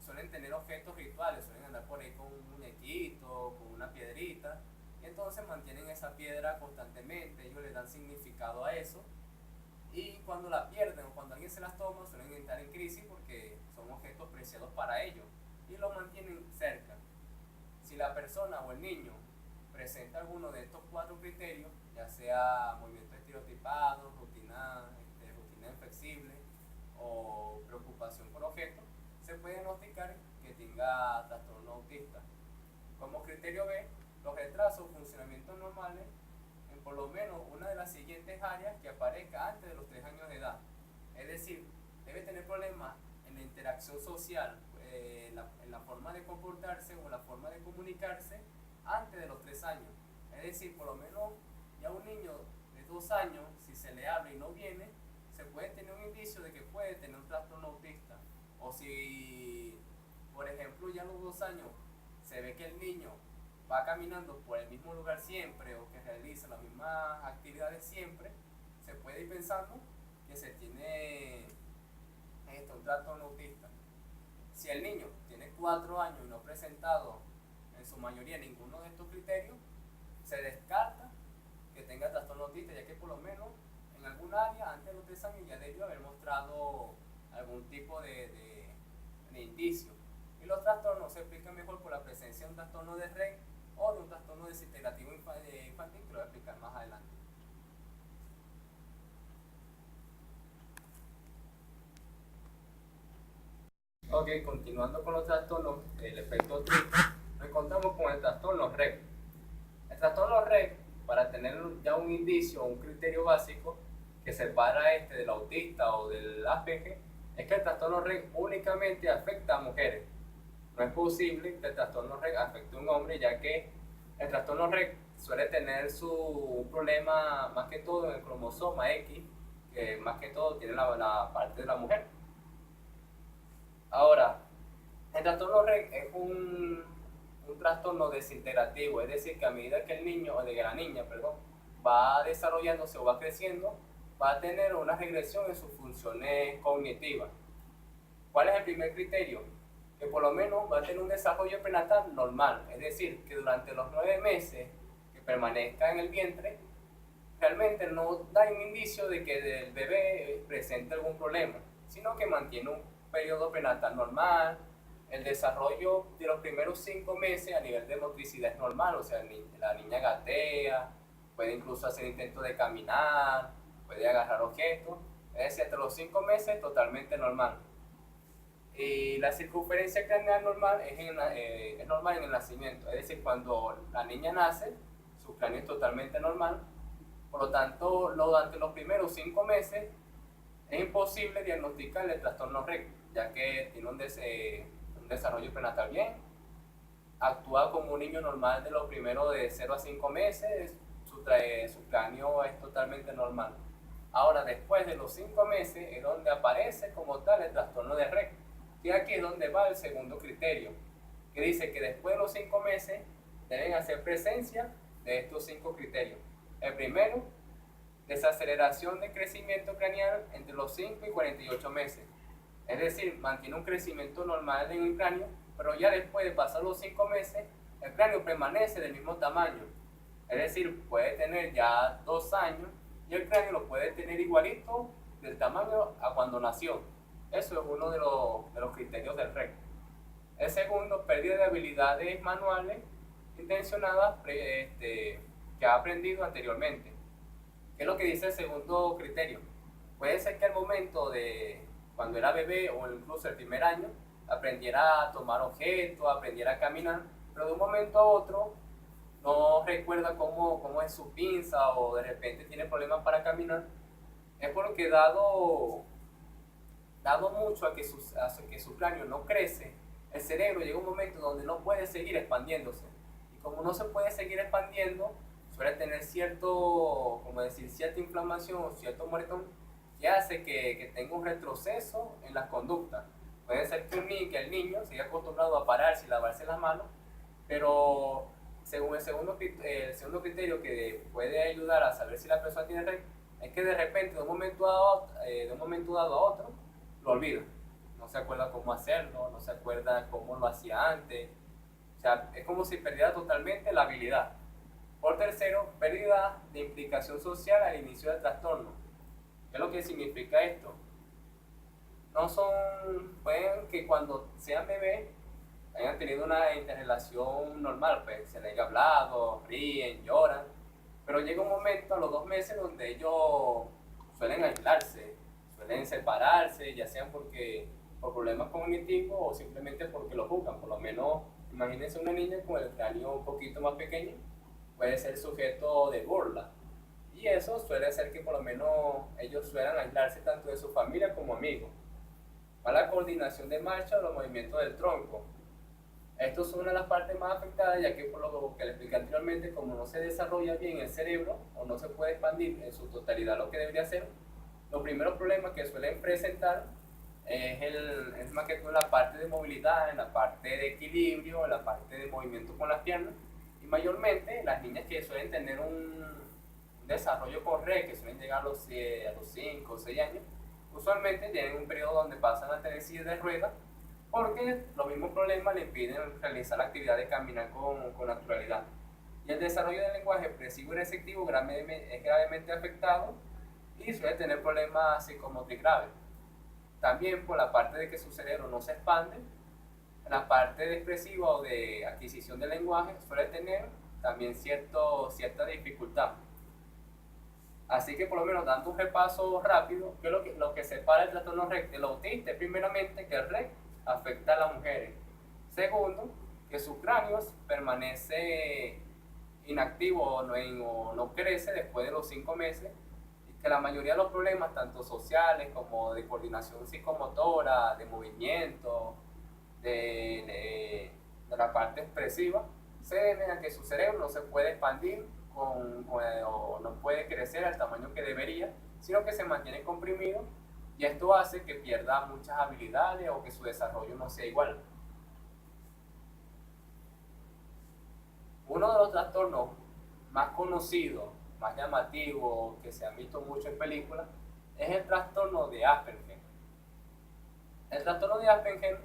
suelen tener objetos rituales, suelen andar por ahí con un muñequito, con una piedrita, y entonces mantienen esa piedra constantemente, ellos le dan significado a eso, y cuando la pierden o cuando alguien se las toma suelen entrar en crisis porque son objetos preciados para ellos, y los mantienen cerca. Si la persona o el niño presenta alguno de estos 4 criterios, ya sea movimiento estereotipado, rutina inflexible o preocupación por objetos, se puede diagnosticar que tenga trastorno autista. Como criterio B, los retrasos o funcionamientos normales en por lo menos una de las siguientes áreas que aparezca antes de los 3 años de edad. Es decir, debe tener problemas en la interacción social, en la forma de comportarse o la forma de comunicarse antes de los 3 años. Es decir, por lo menos ya un niño de 2 años, si se le habla y no viene, se puede tener un indicio de que puede tener un trastorno autista. O si, por ejemplo, ya a los 2 años se ve que el niño va caminando por el mismo lugar siempre o que realiza las mismas actividades siempre, se puede ir pensando que se tiene un trastorno autista. Si el niño tiene 4 años y no ha presentado en su mayoría ninguno de estos criterios, se descarta que tenga trastorno autista, ya que por lo menos en algún área antes de los 3 años ya debió haber mostrado algún tipo de indicio. Y los trastornos se explican mejor por la presencia de un trastorno de Rett o de un trastorno desintegrativo infantil, que lo voy a explicar más adelante. Ok, continuando con los trastornos del efecto autista, nos encontramos con el trastorno Rett. El trastorno Rett, para tener ya un indicio o un criterio básico que separa del autista o del Asperger, es que el trastorno Rett únicamente afecta a mujeres. No es posible que el trastorno Rett afecte a un hombre, ya que el trastorno Rett suele tener su problema más que todo en el cromosoma X, que más que todo tiene la parte de la mujer. Ahora, el trastorno Rett es un trastorno desintegrativo, es decir, que a medida que el niño, o de la niña, perdón, va desarrollándose o va creciendo, va a tener una regresión en sus funciones cognitivas. ¿Cuál es el primer criterio? Que por lo menos va a tener un desarrollo prenatal normal, es decir, que durante los 9 meses que permanezca en el vientre, realmente no da un indicio de que el bebé presente algún problema, sino que mantiene un periodo prenatal normal. El desarrollo de los primeros 5 meses a nivel de motricidad es normal, o sea, la niña gatea, puede incluso hacer intentos de caminar, puede agarrar objetos, es decir, hasta los 5 meses totalmente normal. Y la circunferencia craneal normal es normal en el nacimiento, es decir, cuando la niña nace, su cráneo es totalmente normal. Por lo tanto, durante los primeros 5 meses es imposible diagnosticar el trastorno Rett, ya que tiene un desarrollo prenatal bien, actúa como un niño normal de los primeros de 0 a 5 meses, su cráneo es totalmente normal. Ahora, después de los 5 meses es donde aparece como tal el trastorno de Rett. Y aquí es donde va el segundo criterio, que dice que después de los 5 meses deben hacer presencia de estos 5 criterios. El primero, desaceleración de crecimiento craneal entre los 5 y 48 meses. Es decir, mantiene un crecimiento normal en el cráneo, pero ya después de pasar los 5 meses, el cráneo permanece del mismo tamaño. Es decir, puede tener ya 2 años y el cráneo lo puede tener igualito del tamaño a cuando nació. Eso es uno de los criterios del Rett. El segundo, pérdida de habilidades manuales intencionadas que ha aprendido anteriormente. ¿Qué es lo que dice el segundo criterio? Puede ser que al momento de cuando era bebé o incluso el primer año aprendiera a tomar objetos, aprendiera a caminar, pero de un momento a otro no recuerda cómo es su pinza o de repente tiene problemas para caminar. Es porque dado mucho a que su cráneo no crece, el cerebro llega a un momento donde no puede seguir expandiéndose. Y como no se puede seguir expandiendo, suele tener cierta inflamación o cierto moretón que hace que tenga un retroceso en las conductas. Puede ser que el niño se haya acostumbrado a pararse y lavarse las manos, pero según el segundo criterio que puede ayudar a saber si la persona tiene Rett, es que de repente de un momento dado a otro lo olvida, no se acuerda cómo hacerlo, no se acuerda cómo lo hacía antes, o sea, es como si perdiera totalmente la habilidad. Por tercero, pérdida de implicación social al inicio del trastorno. ¿Qué es lo que significa esto? Pueden que cuando sean bebés hayan tenido una interrelación normal, pues se les haya hablado, ríen, lloran, pero llega un momento a los 2 meses donde ellos suelen aislarse, suelen separarse, ya sean por problemas cognitivos o simplemente porque lo juzgan. Por lo menos, imagínense una niña con el cráneo un poquito más pequeño, puede ser sujeto de burla. Y eso suele ser que por lo menos ellos suelen aislarse tanto de su familia como amigos. Mala coordinación de marcha o los movimientos del tronco. Estos son una de las partes más afectadas, ya que por lo que les expliqué anteriormente, como no se desarrolla bien el cerebro o no se puede expandir en su totalidad lo que debería ser, los primeros problemas que suelen presentar es más que todo en la parte de movilidad, en la parte de equilibrio, en la parte de movimiento con las piernas Y mayormente las niñas que suelen tener un desarrollo con REC, que suelen llegar a los 5 o 6 años, usualmente tienen un periodo donde pasan a tener silla de ruedas porque los mismos problemas le impiden realizar la actividad de caminar con naturalidad. Y el desarrollo del lenguaje expresivo y receptivo es gravemente afectado y suele tener problemas psicomotrices graves. También por la parte de que su cerebro no se expande, la parte de expresiva o de adquisición del lenguaje suele tener también cierta dificultad. Así que por lo menos dando un repaso rápido, que lo que separa el trastorno REC del autista es primeramente que el REC afecta a las mujeres. Segundo, que su cráneo permanece inactivo o no crece después de los 5 meses, y que la mayoría de los problemas, tanto sociales como de coordinación psicomotora, de movimiento, de la parte expresiva, se deben a que su cerebro no se puede expandir o no puede crecer al tamaño que debería, sino que se mantiene comprimido, y esto hace que pierda muchas habilidades o que su desarrollo no sea igual. Uno de los trastornos más conocidos, más llamativos, que se han visto mucho en películas, es el trastorno de Asperger. El trastorno de Asperger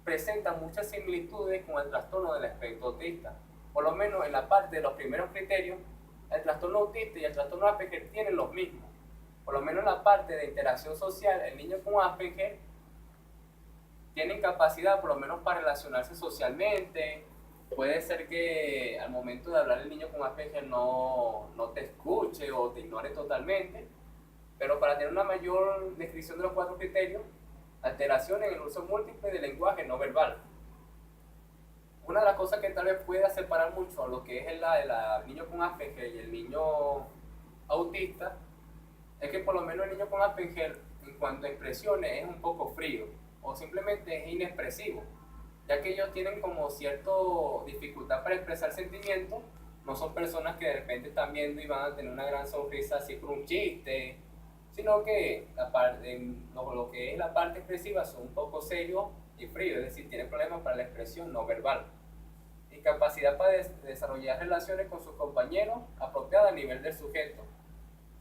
presenta muchas similitudes con el trastorno del espectro autista. Por lo menos en la parte de los primeros criterios, el trastorno autista y el trastorno Asperger tienen los mismos. Por lo menos en la parte de interacción social, el niño con Asperger tiene incapacidad por lo menos para relacionarse socialmente. Puede ser que al momento de hablar el niño con Asperger no te escuche o te ignore totalmente, pero para tener una mayor descripción de los 4 criterios, alteración en el uso múltiple del lenguaje no verbal. Una de las cosas que tal vez pueda separar mucho a lo que es el niño con Asperger y el niño autista es que por lo menos el niño con Asperger en cuanto a expresiones es un poco frío o simplemente es inexpresivo, ya que ellos tienen como cierta dificultad para expresar sentimientos. No son personas que de repente están viendo y van a tener una gran sonrisa así por un chiste, sino que lo que es la parte expresiva son un poco serios y fríos, es decir, tienen problemas para la expresión no verbal. Incapacidad para desarrollar relaciones con sus compañeros apropiadas a nivel del sujeto.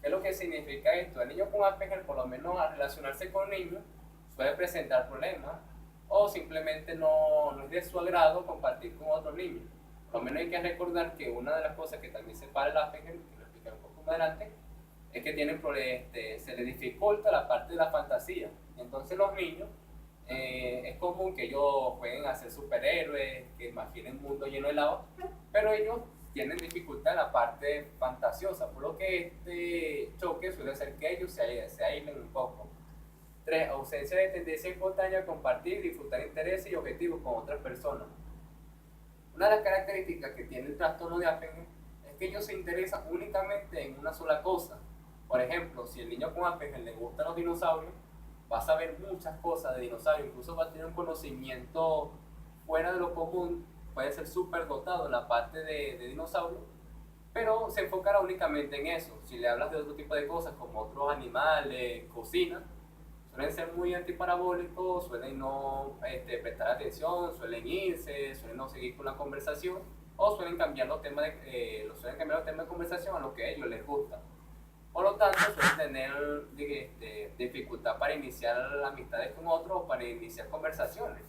¿Qué es lo que significa esto? El niño con Asperger, por lo menos al relacionarse con niños, suele presentar problemas o simplemente no es de su agrado compartir con otros niños. Por lo menos hay que recordar que una de las cosas que también separa el Asperger, que lo explicaré un poco más adelante, es que se les dificulta la parte de la fantasía. Entonces los niños, es común que ellos jueguen a ser superhéroes, que imaginen un mundo lleno de helado, pero ellos tienen dificultad en la parte fantasiosa, por lo que este choque suele hacer que ellos se aíslen un poco. 3. Ausencia de tendencia espontánea a compartir, disfrutar intereses y objetivos con otras personas. Una de las características que tiene el trastorno de Asperger es que ellos se interesan únicamente en una sola cosa. Por ejemplo, si el niño con Asperger le gustan los dinosaurios, va a saber muchas cosas de dinosaurios, incluso va a tener un conocimiento fuera de lo común, puede ser súper dotado en la parte de dinosaurios, pero se enfocará únicamente en eso. Si le hablas de otro tipo de cosas como otros animales, cocina, suelen ser muy antiparabólicos, suelen no prestar atención, suelen irse, suelen no seguir con la conversación o suelen cambiar los temas de conversación a lo que a ellos les gusta. Por lo tanto, suelen tener dificultad para iniciar amistades con otros o para iniciar conversaciones,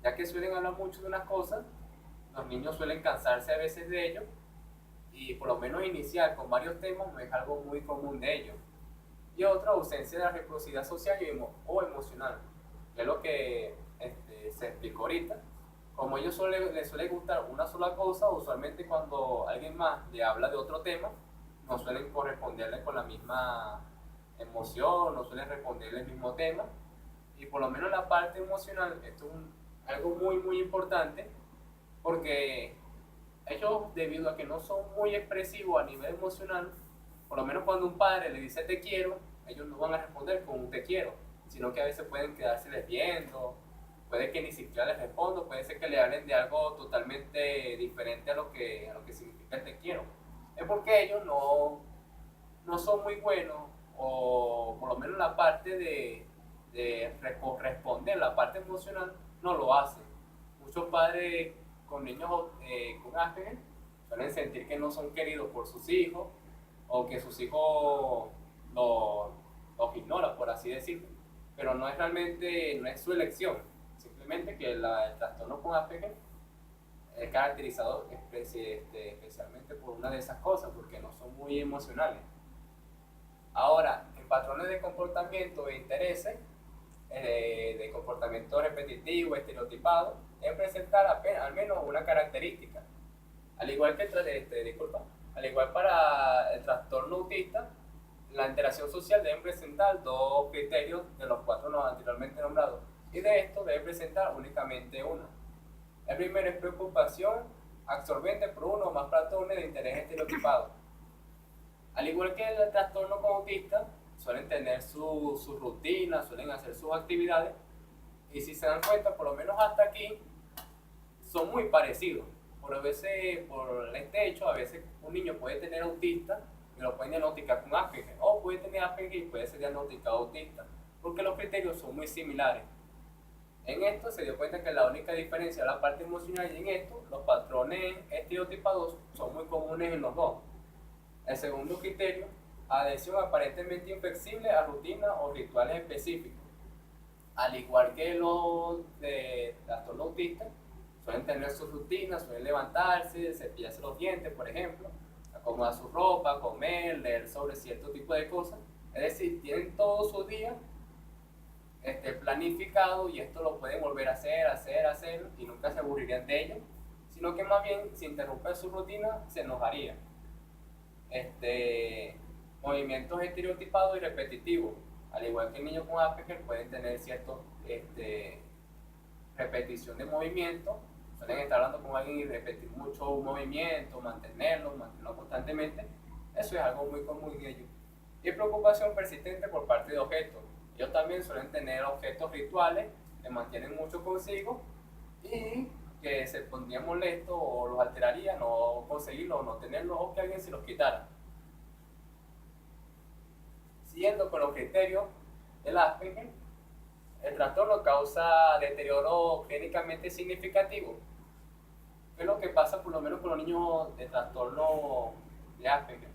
ya que suelen hablar mucho de unas cosas. Los niños suelen cansarse a veces de ello y por lo menos iniciar con varios temas no es algo muy común de ellos. Y otra, ausencia de la reciprocidad social o emocional, que es lo que se explicó ahorita. Como a ellos les suele gustar una sola cosa, usualmente cuando alguien más le habla de otro tema, no suelen corresponderle con la misma emoción, no suelen responderle el mismo tema. Y por lo menos la parte emocional, esto es algo muy muy importante, porque ellos, debido a que no son muy expresivos a nivel emocional, por lo menos cuando un padre le dice te quiero, ellos no van a responder con un te quiero, sino que a veces pueden quedarse viendo, puede que ni siquiera les responda, puede ser que le hablen de algo totalmente diferente a lo que significa el te quiero. Es porque ellos no son muy buenos, o por lo menos la parte de corresponder, la parte emocional, no lo hacen. Muchos padres con niños con Asperger suelen sentir que no son queridos por sus hijos o que sus hijos los ignoran, por así decirlo, pero no es realmente, no es su elección, simplemente que el trastorno con Asperger es caracterizado especialmente por una de esas cosas, porque no son muy emocionales. Ahora, en patrones de comportamiento e intereses, de comportamiento repetitivo, estereotipado, deben presentar al menos una característica. Al igual que al igual para el trastorno autista, la interacción social debe presentar dos criterios de los cuatro anteriormente nombrados, y de esto debe presentar únicamente uno. El primero es preocupación absorbente por uno o más patrones de interés estereotipado. Al igual que el trastorno con autista, suelen tener su rutina, suelen hacer sus actividades, y si se dan cuenta, por lo menos hasta aquí, son muy parecidos. Por este hecho, a veces un niño puede tener autista y lo pueden diagnosticar con Asperger, o puede tener Asperger y puede ser diagnosticado autista, porque los criterios son muy similares. En esto se dio cuenta que la única diferencia es la parte emocional, y en esto los patrones estereotipados son muy comunes en los dos. El segundo criterio, adhesión aparentemente inflexible a rutinas o rituales específicos. Al igual que los de trastorno autista, suelen tener sus rutinas, suelen levantarse, cepillarse los dientes, por ejemplo, acomodar su ropa, comer, leer sobre cierto tipo de cosas. Es decir, tienen todo su día planificado, y esto lo pueden volver a hacer, y nunca se aburrirían de ello, sino que más bien, si interrumpen su rutina, se enojaría. Movimientos estereotipados y repetitivos. Al igual que el niño con Asperger, pueden tener cierta repetición de movimientos, suelen estar hablando con alguien y repetir mucho un movimiento, mantenerlo constantemente. Eso es algo muy común en ellos. Y preocupación persistente por parte de objetos. Ellos también suelen tener objetos rituales que mantienen mucho consigo y que se pondrían molestos o los alteraría no conseguirlos o no tenerlos, o que alguien se los quitara. Siguiendo con los criterios del Asperger, el trastorno causa deterioro clínicamente significativo. ¿Qué es lo que pasa por lo menos con los niños de trastorno de Asperger?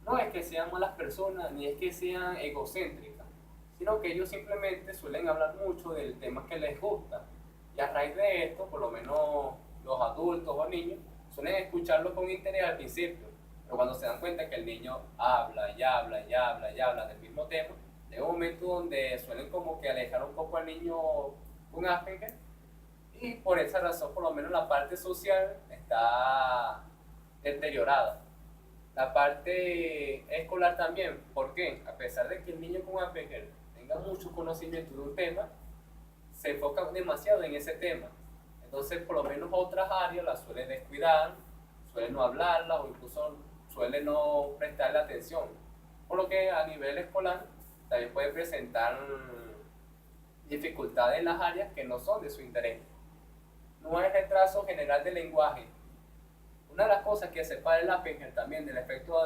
No es que sean malas personas ni es que sean egocéntricas, sino que ellos simplemente suelen hablar mucho del tema que les gusta, y a raíz de esto, por lo menos los adultos o niños suelen escucharlo con interés al principio, pero cuando se dan cuenta que el niño habla del mismo tema, llega un momento donde suelen como que alejar un poco al niño con Asperger, y por esa razón por lo menos la parte social está deteriorada. La parte escolar también. ¿Por qué? A pesar de que el niño con Asperger tenga mucho conocimiento de un tema, se enfoca demasiado en ese tema. Entonces, por lo menos otras áreas las suele descuidar, suele no hablarlas, o incluso suele no prestarle atención. Por lo que a nivel escolar también puede presentar dificultades en las áreas que no son de su interés. No hay retraso general del lenguaje. Una de las cosas que separa el Asperger también del espectro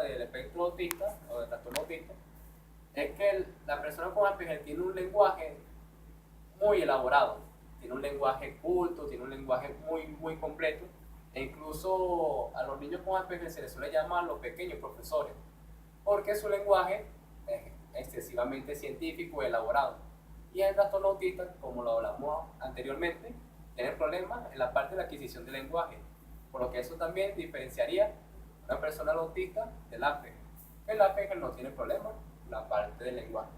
autista o del trastorno autista es que la persona con Asperger tiene un lenguaje muy elaborado, tiene un lenguaje culto, tiene un lenguaje muy completo, e incluso a los niños con Asperger se les suele llamar los pequeños profesores, porque su lenguaje es excesivamente científico y elaborado. Y el trastorno autista, como lo hablamos anteriormente, tiene problemas en la parte de la adquisición del lenguaje, por lo que eso también diferenciaría a una persona autista del Asperger. El Asperger no tiene problemas en la parte del lenguaje.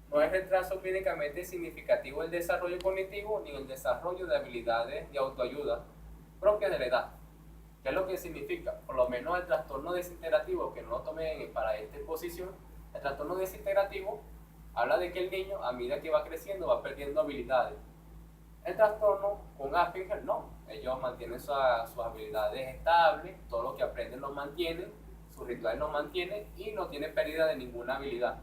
No es retraso clínicamente significativo el desarrollo cognitivo ni el desarrollo de habilidades de autoayuda propias de la edad. ¿Qué es lo que significa? Por lo menos el trastorno desintegrativo, que no lo tomen para esta exposición, el trastorno desintegrativo habla de que el niño, a medida que va creciendo, va perdiendo habilidades. El trastorno con Asperger no, ellos mantienen sus habilidades estables, todo lo que aprenden lo mantienen, sus rituales lo mantienen y no tienen pérdida de ninguna habilidad.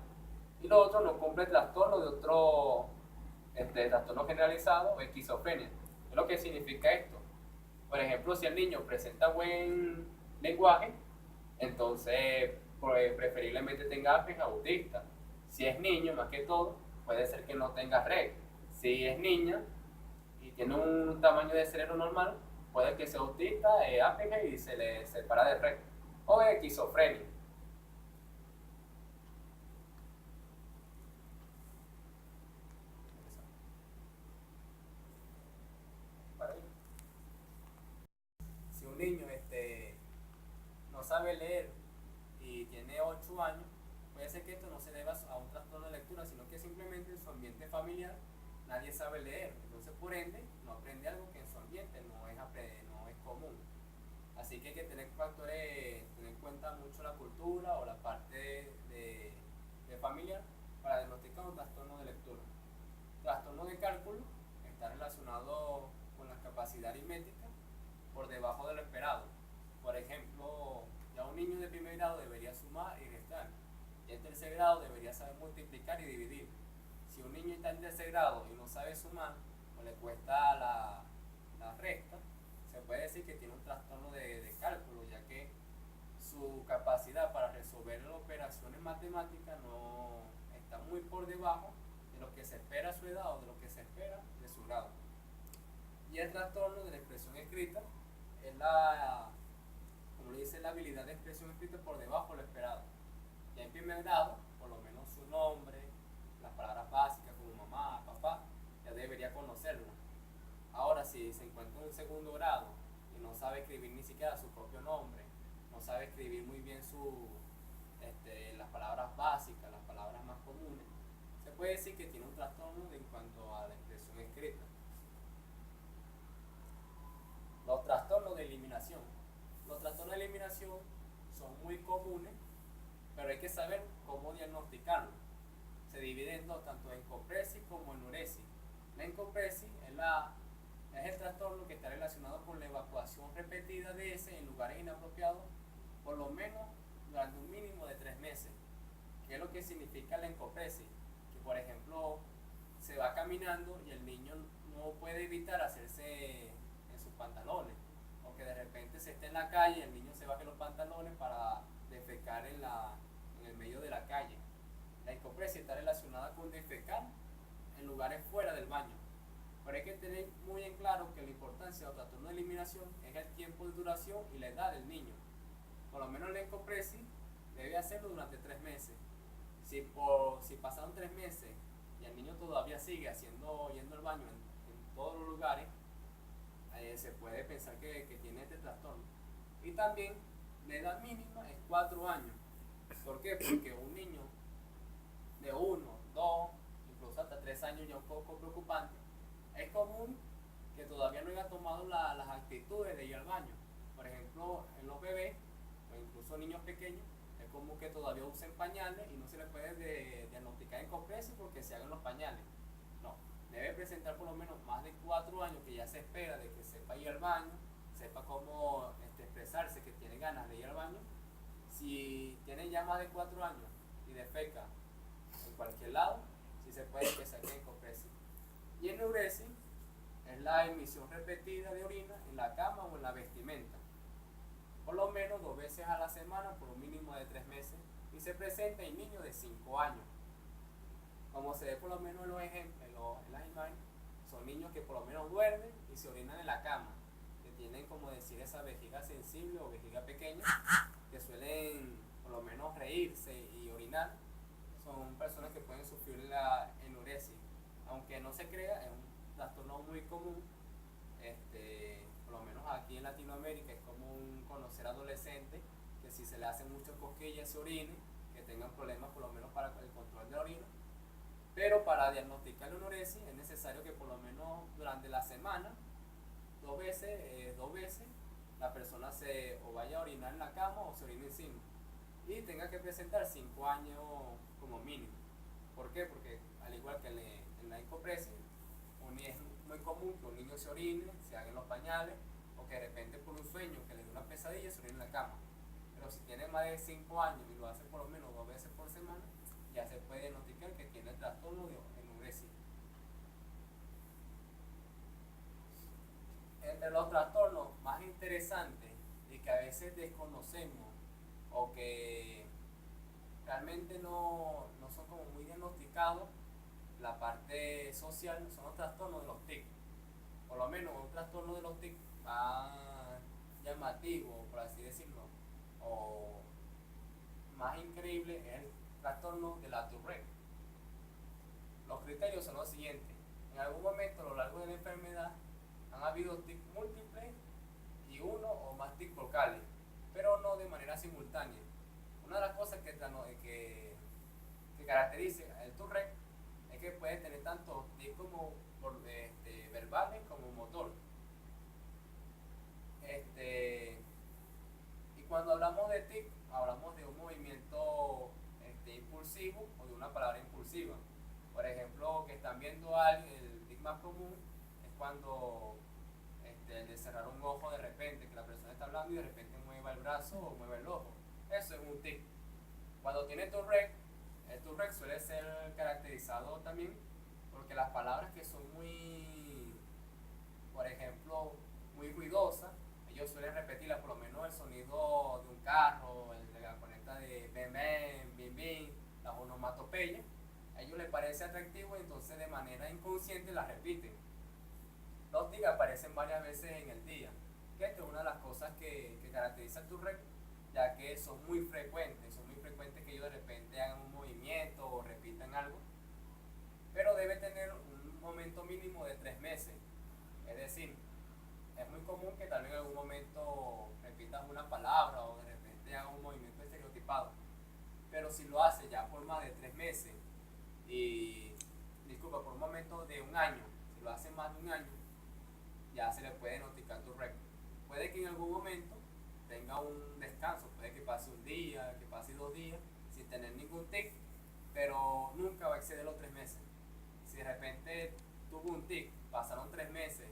Y lo otro no cumple el trastorno de otro trastorno generalizado o esquizofrenia. ¿Qué es lo que significa esto? Por ejemplo, si el niño presenta buen lenguaje, entonces preferiblemente tenga Asperger autista. Si es niño, más que todo, puede ser que no tenga REC. Si es niña y tiene un tamaño de cerebro normal, puede que sea autista, Asperger y se le separa del resto, o esquizofrenia. Si un niño no sabe leer y tiene 8 años, puede ser que esto no se deba a un trastorno de lectura, sino que simplemente en su ambiente familiar nadie sabe leer. Entonces, por ende, no aprende algo que en su ambiente no es común. Así que hay que tener factores, tener en cuenta mucho la cultura o la parte de familiar para diagnosticar un trastorno de lectura. Trastorno de cálculo está relacionado con la capacidad aritmética por debajo de lo esperado. Por ejemplo, ya un niño de primer grado debería sumar y restar. Y en tercer grado debería saber multiplicar y dividir. Si un niño está en tercer grado y no sabe sumar o le cuesta la resta, se puede decir que tiene un trastorno de cálculo, ya que su capacidad para resolver operaciones matemáticas no está muy por debajo de lo que se espera a su edad o de lo que se espera de su grado. Y el trastorno de la expresión escrita es como le dice, la habilidad de expresión escrita por debajo de lo esperado. Ya en primer grado, por lo menos su nombre, las palabras básicas como mamá, papá, ya debería conocerlo. Ahora, si se encuentra en un segundo grado y no sabe escribir ni siquiera su propio nombre, no sabe escribir muy bien las palabras básicas, las palabras más comunes, se puede decir que tiene un trastorno en cuanto a la expresión escrita. Los trastornos de eliminación. Los trastornos de eliminación son muy comunes, pero hay que saber cómo diagnosticarlos. Se divide en dos, tanto en encopresis como en enuresis. La encopresis es el trastorno que está relacionado con la evacuación repetida de heces en lugares inapropiados, por lo menos durante un mínimo de 3 meses. ¿Qué es lo que significa la encopresis? Que, por ejemplo, se va caminando y el niño no puede evitar hacerse en sus pantalones, o que de repente se esté en la calle y el niño se baje los pantalones para defecar en el medio de la calle. La encopresis está relacionada con defecar en lugares fuera del baño. Pero hay que tener muy en claro que la importancia del trastorno de eliminación es el tiempo de duración y la edad del niño. Por lo menos la encopresis debe hacerlo durante 3 meses. Si pasaron 3 meses y el niño todavía sigue yendo al baño en todos los lugares, se puede pensar que tiene este trastorno. Y también la edad mínima es 4 años. ¿Por qué? Porque un niño de 1, 2, incluso hasta 3 años ya un poco preocupante, es común que todavía no haya tomado las actitudes de ir al baño. Por ejemplo, en los bebés o incluso niños pequeños, es común que todavía usen pañales y no se les puede diagnosticar encopresis porque se hagan los pañales. No, debe presentar por lo menos más de 4 años que ya se espera de que sepa ir al baño, sepa cómo expresarse, que tiene ganas de ir al baño. Si tiene ya más de 4 años y defeca en cualquier lado, sí se puede empezar con encopresis. Y enuresis es la emisión repetida de orina en la cama o en la vestimenta, por lo menos 2 veces a la semana por un mínimo de 3 meses, y se presenta en niños de 5 años. Como se ve por lo menos en los ejemplos, en las imágenes, son niños que por lo menos duermen y se orinan en la cama, que tienen, como decir, esa vejiga sensible o vejiga pequeña, que suelen por lo menos reírse y orinar. Son personas que pueden sufrir la enuresis. Aunque no se crea, es un trastorno muy común. Por lo menos aquí en Latinoamérica es común conocer adolescentes que si se le hacen muchas cosquillas se orinen, que tengan problemas por lo menos para el control de la orina. Pero para diagnosticar la enuresis es necesario que por lo menos durante la semana, 2 veces, la persona o vaya a orinar en la cama o se orine encima. Y tenga que presentar 5 años como mínimo. ¿Por qué? Porque al igual que en la encopresis, es muy común que un niño se orine, se haga en los pañales, o que de repente por un sueño que le dé una pesadilla se orine en la cama. Pero si tiene más de 5 años y lo hace por lo menos 2 veces por semana, ya se puede diagnosticar que tiene el trastorno de enuresis. Entre los trastornos más interesantes y que a veces desconocemos o que realmente no son como muy diagnosticados, la parte social son los trastornos de los TIC. Por lo menos un trastorno de los TIC más llamativo, por así decirlo, o más increíble es el trastorno de la Tourette. Los criterios son los siguientes. En algún momento a lo largo de la enfermedad han habido tics múltiples y uno o más tics vocales, pero no de manera simultánea. Una de las cosas que caracteriza el Tourette es que puede tener tanto tics como verbales como motor. Y cuando hablamos de tic, hablamos de un movimiento impulsivo o de una palabra impulsiva. Por ejemplo, que están viendo a alguien, el tic más común es cuando el de cerrar un ojo de repente, que la persona está hablando y de repente mueva el brazo o mueve el ojo. Eso es un tic. Cuando tiene Tourette, el Tourette suele ser caracterizado también porque las palabras que son muy, por ejemplo, muy ruidosas, ellos suelen repetirlas, por lo menos el sonido de un carro, el de la conecta de bim bim, bim bim, las onomatopeyas, a ellos les parece atractivo y entonces de manera inconsciente las repiten. Los tics aparecen varias veces en el día, que esto es una de las cosas que caracteriza el Tourette, ya que son muy frecuentes que ellos de repente hagan un movimiento o repitan algo, pero debe tener un momento mínimo de 3 meses, es decir, es muy común que tal vez en algún momento repitas una palabra o de repente hagas un movimiento estereotipado, pero si lo hace ya por más de 3 meses y, disculpa, por un momento de un año, si lo hace más de un año, ya se le puede diagnosticar Tourette. Puede que en algún momento tenga un descanso, puede que pase un día, que pase 2 días sin tener ningún tic, pero nunca va a exceder los 3 meses. Si de repente tuvo un tic, pasaron 3 meses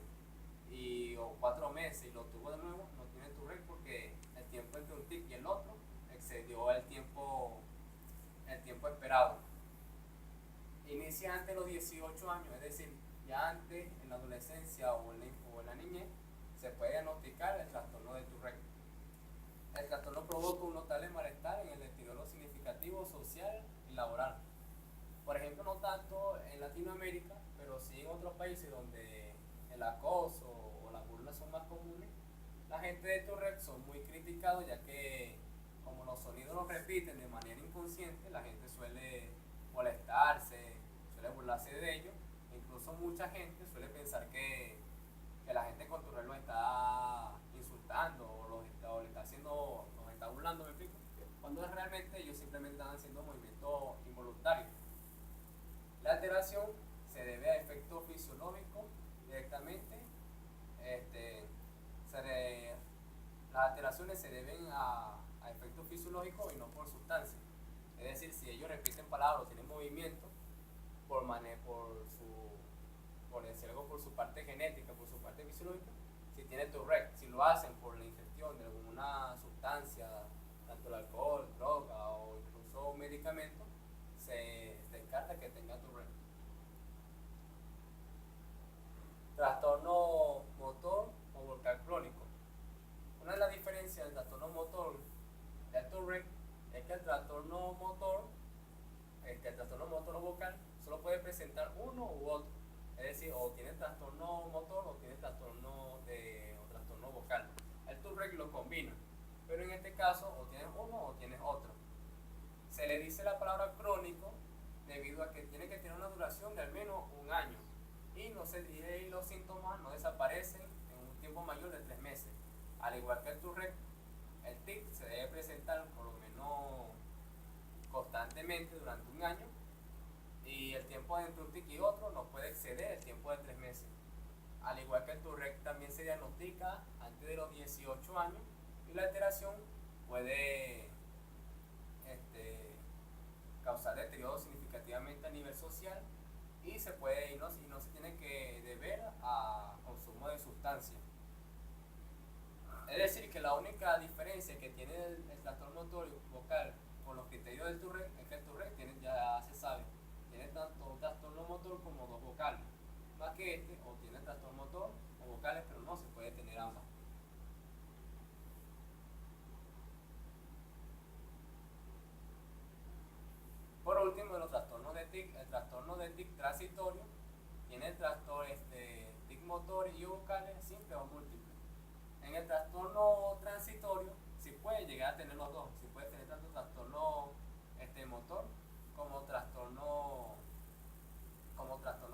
o 4 meses y lo tuvo de nuevo, no tiene Tourette porque el tiempo entre un tic y el otro excedió el tiempo esperado. Inicia antes de los 18 años, es decir, ya antes en la adolescencia o en la niñez se puede diagnosticar el trastorno de Tourette. El trastorno provoca un notable malestar en el deterioro significativo social y laboral. Por ejemplo, no tanto en Latinoamérica, pero sí en otros países donde el acoso o las burlas son más comunes, la gente de Tourette son muy criticados, ya que como los sonidos los repiten de manera inconsciente, la gente suele molestarse, suele burlarse de ellos. Incluso mucha gente suele pensar que la gente con Tourette los está insultando o los está burlando, ¿me explico? Cuando realmente ellos simplemente están haciendo movimientos involuntarios. La alteración se debe a efectos fisiológicos directamente. Las alteraciones se deben a efectos fisiológicos y no por sustancias. Es decir, si ellos repiten palabras o tienen movimiento por decir algo, por su parte genética, por su parte fisiológica, si tiene Tourette, si lo hacen por la ingestión de alguna sustancia, tanto el alcohol, droga o incluso medicamentos, se descarta que tenga Tourette. Trastorno motor o vocal crónico. Una de las diferencias del trastorno motor del Tourette es que el trastorno motor o vocal solo puede presentar uno u otro. Es decir, o tiene trastorno motor o tiene trastorno vocal. El Tourette lo combina, pero en este caso o tienes uno o tienes otro. Se le dice la palabra crónico debido a que tiene que tener una duración de al menos un año y los síntomas no desaparecen en un tiempo mayor de 3 meses. Al igual que el Tourette, el tic se debe presentar por lo menos constantemente durante un año y el tiempo entre un tic y otro no puede exceder el tiempo de 3 meses. Al igual que el Tourette también se diagnostica antes de los 18 años y la alteración puede causar deterioro significativamente a nivel social y no se tiene que deber a consumo de sustancias. Es decir, que la única diferencia que tiene el trastorno motor vocal con los criterios del Tourette es que el Tourette ya se sabe, tiene tanto un trastorno motor como dos vocales. Más que o tiene trastorno motor o vocales, pero no se puede tener ambas. Por último, de los trastornos de tic, el trastorno de tic transitorio tiene el trastorno tic motor y vocales simples o múltiples. En el trastorno transitorio, si puede llegar a tener los dos, si puede tener tanto trastorno motor como trastornos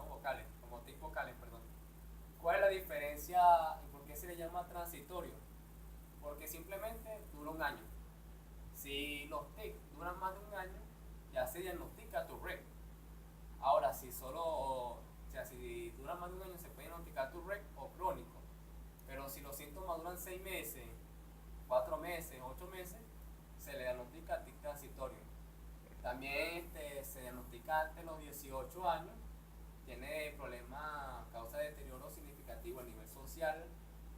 vocales, como tic vocales, perdón. ¿Cuál es la diferencia y por qué se le llama transitorio? Porque simplemente dura un año. Si los TIC duran más de un año, ya se diagnostica Tourette. Ahora, si dura más de un año, se puede diagnosticar Tourette o crónico. Pero si los síntomas duran 6 meses, 4 meses, 8 meses, se le diagnostica tic transitorio. También se diagnostica antes de los 18 años, tiene problemas, causa de deterioro significativo a nivel social,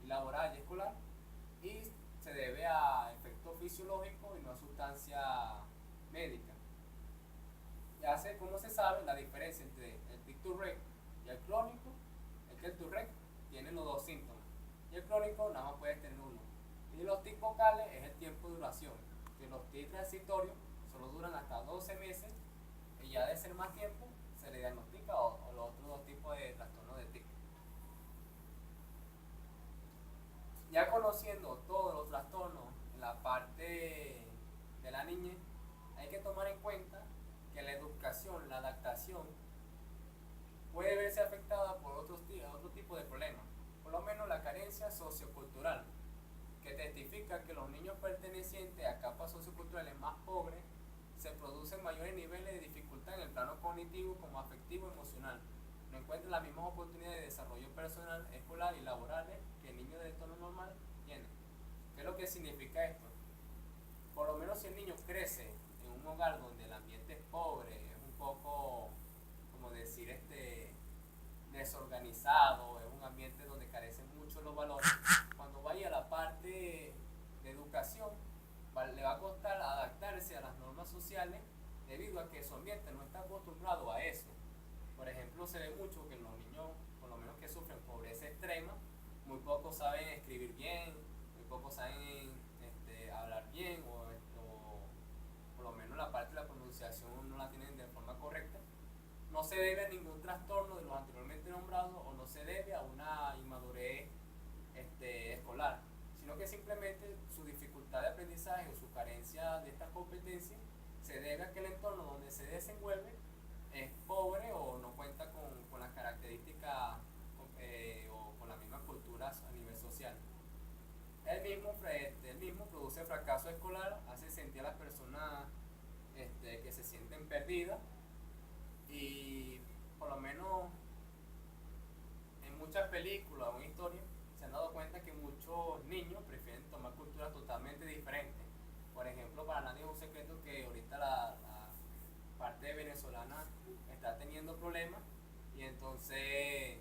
laboral y escolar, y se debe a efectos fisiológicos y no a sustancia médica. Como se sabe, la diferencia entre el tic Tourette y el crónico es que el Tourette tiene los dos síntomas y el crónico nada más puede tener uno. Y los tic vocales es el tiempo de duración, que los tic transitorios solo duran hasta 12 meses y ya de ser más tiempo se le diagnostica o los otros dos tipos de trastornos de tic. Ya conociendo todos los trastornos en la parte de la niñez, hay que tomar en cuenta que la educación, la adaptación, puede verse afectada por otro tipo de problemas, por lo menos la carencia sociocultural, que testifica que los niños pertenecientes a capas socioculturales más pobres se producen mayores niveles de dificultad en el plano cognitivo como afectivo y emocional. No encuentran las mismas oportunidades de desarrollo personal, escolar y laborales que el niño del entorno normal tiene. ¿Qué es lo que significa esto? Por lo menos si el niño crece en un hogar donde el ambiente es pobre, es un poco, como decir, desorganizado, es un ambiente donde carecen mucho los valores, cuando vaya a la parte de educación, le va a costar adaptarse a las normas sociales debido a que su ambiente no está acostumbrado a eso. Por ejemplo, se ve mucho que los niños, por lo menos que sufren pobreza extrema, muy pocos saben escribir bien, muy pocos saben hablar bien o por lo menos la parte de la pronunciación no la tienen de forma correcta. No se debe a ningún trastorno de los anteriormente nombrados o no se debe a una inmadurez escolar, sino que simplemente su dificultad de aprendizaje o su carencia de estas competencias se debe a que el entorno donde se desenvuelve es pobre o no cuenta con las características o con las mismas culturas a nivel social. Él mismo produce fracaso escolar, hace sentir a las personas que se sienten perdidas y por lo menos en muchas películas o en historias se han dado cuenta que muchos niños prefieren tomar culturas totalmente diferentes. Por ejemplo, para nadie es un secreto que ahorita la parte venezolana está teniendo problemas y entonces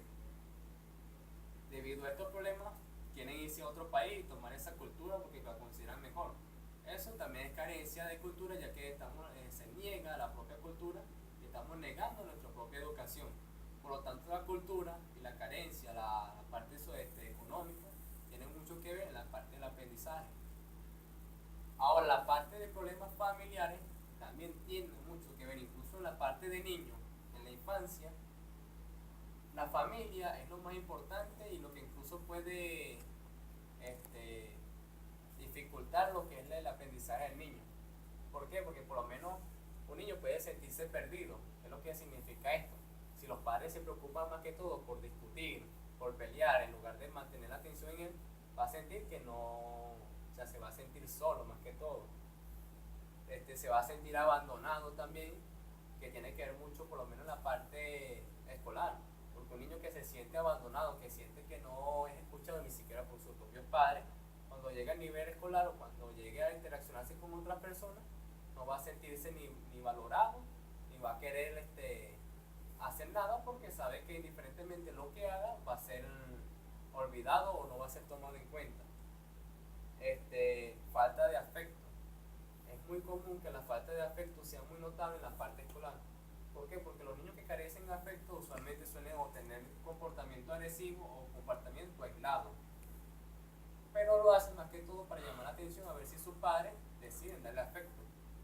debido a estos problemas quieren irse a otro país y tomar esa cultura porque la consideran mejor. Eso también es carencia de cultura, ya que se niega la propia cultura y estamos negando nuestra propia educación. Por lo tanto, la cultura y la carencia, la parte económica, tienen mucho que ver en la parte del aprendizaje. Ahora, la parte de problemas familiares también tiene mucho que ver, incluso en la parte de niños, en la infancia. La familia es lo más importante y lo que incluso puede dificultar lo que es el aprendizaje del niño. ¿Por qué? Porque por lo menos un niño puede sentirse perdido. ¿Qué es lo que significa esto? Si los padres se preocupan más que todo por discutir, por pelear, en lugar de mantener la atención en él, va a sentir que no, o sea, se va a sentir solo más que todo. Se va a sentir abandonado también, que tiene que ver mucho por lo menos en la parte escolar. Porque un niño que se siente abandonado, que siente que no es escuchado ni siquiera por sus propios padres, cuando llegue al nivel escolar o cuando llegue a interaccionarse con otras personas, no va a sentirse ni valorado, ni va a querer hacer nada porque sabe que indiferentemente lo que haga va a ser olvidado o no va a ser tomado en cuenta. Falta de afecto. Es muy común que la falta de afecto sea muy notable en la parte escolar. ¿Por qué? Porque los niños que carecen de afecto usualmente suelen obtener comportamiento agresivo o comportamiento aislado. Pero lo hacen más que todo para llamar la atención a ver si sus padres deciden darle afecto.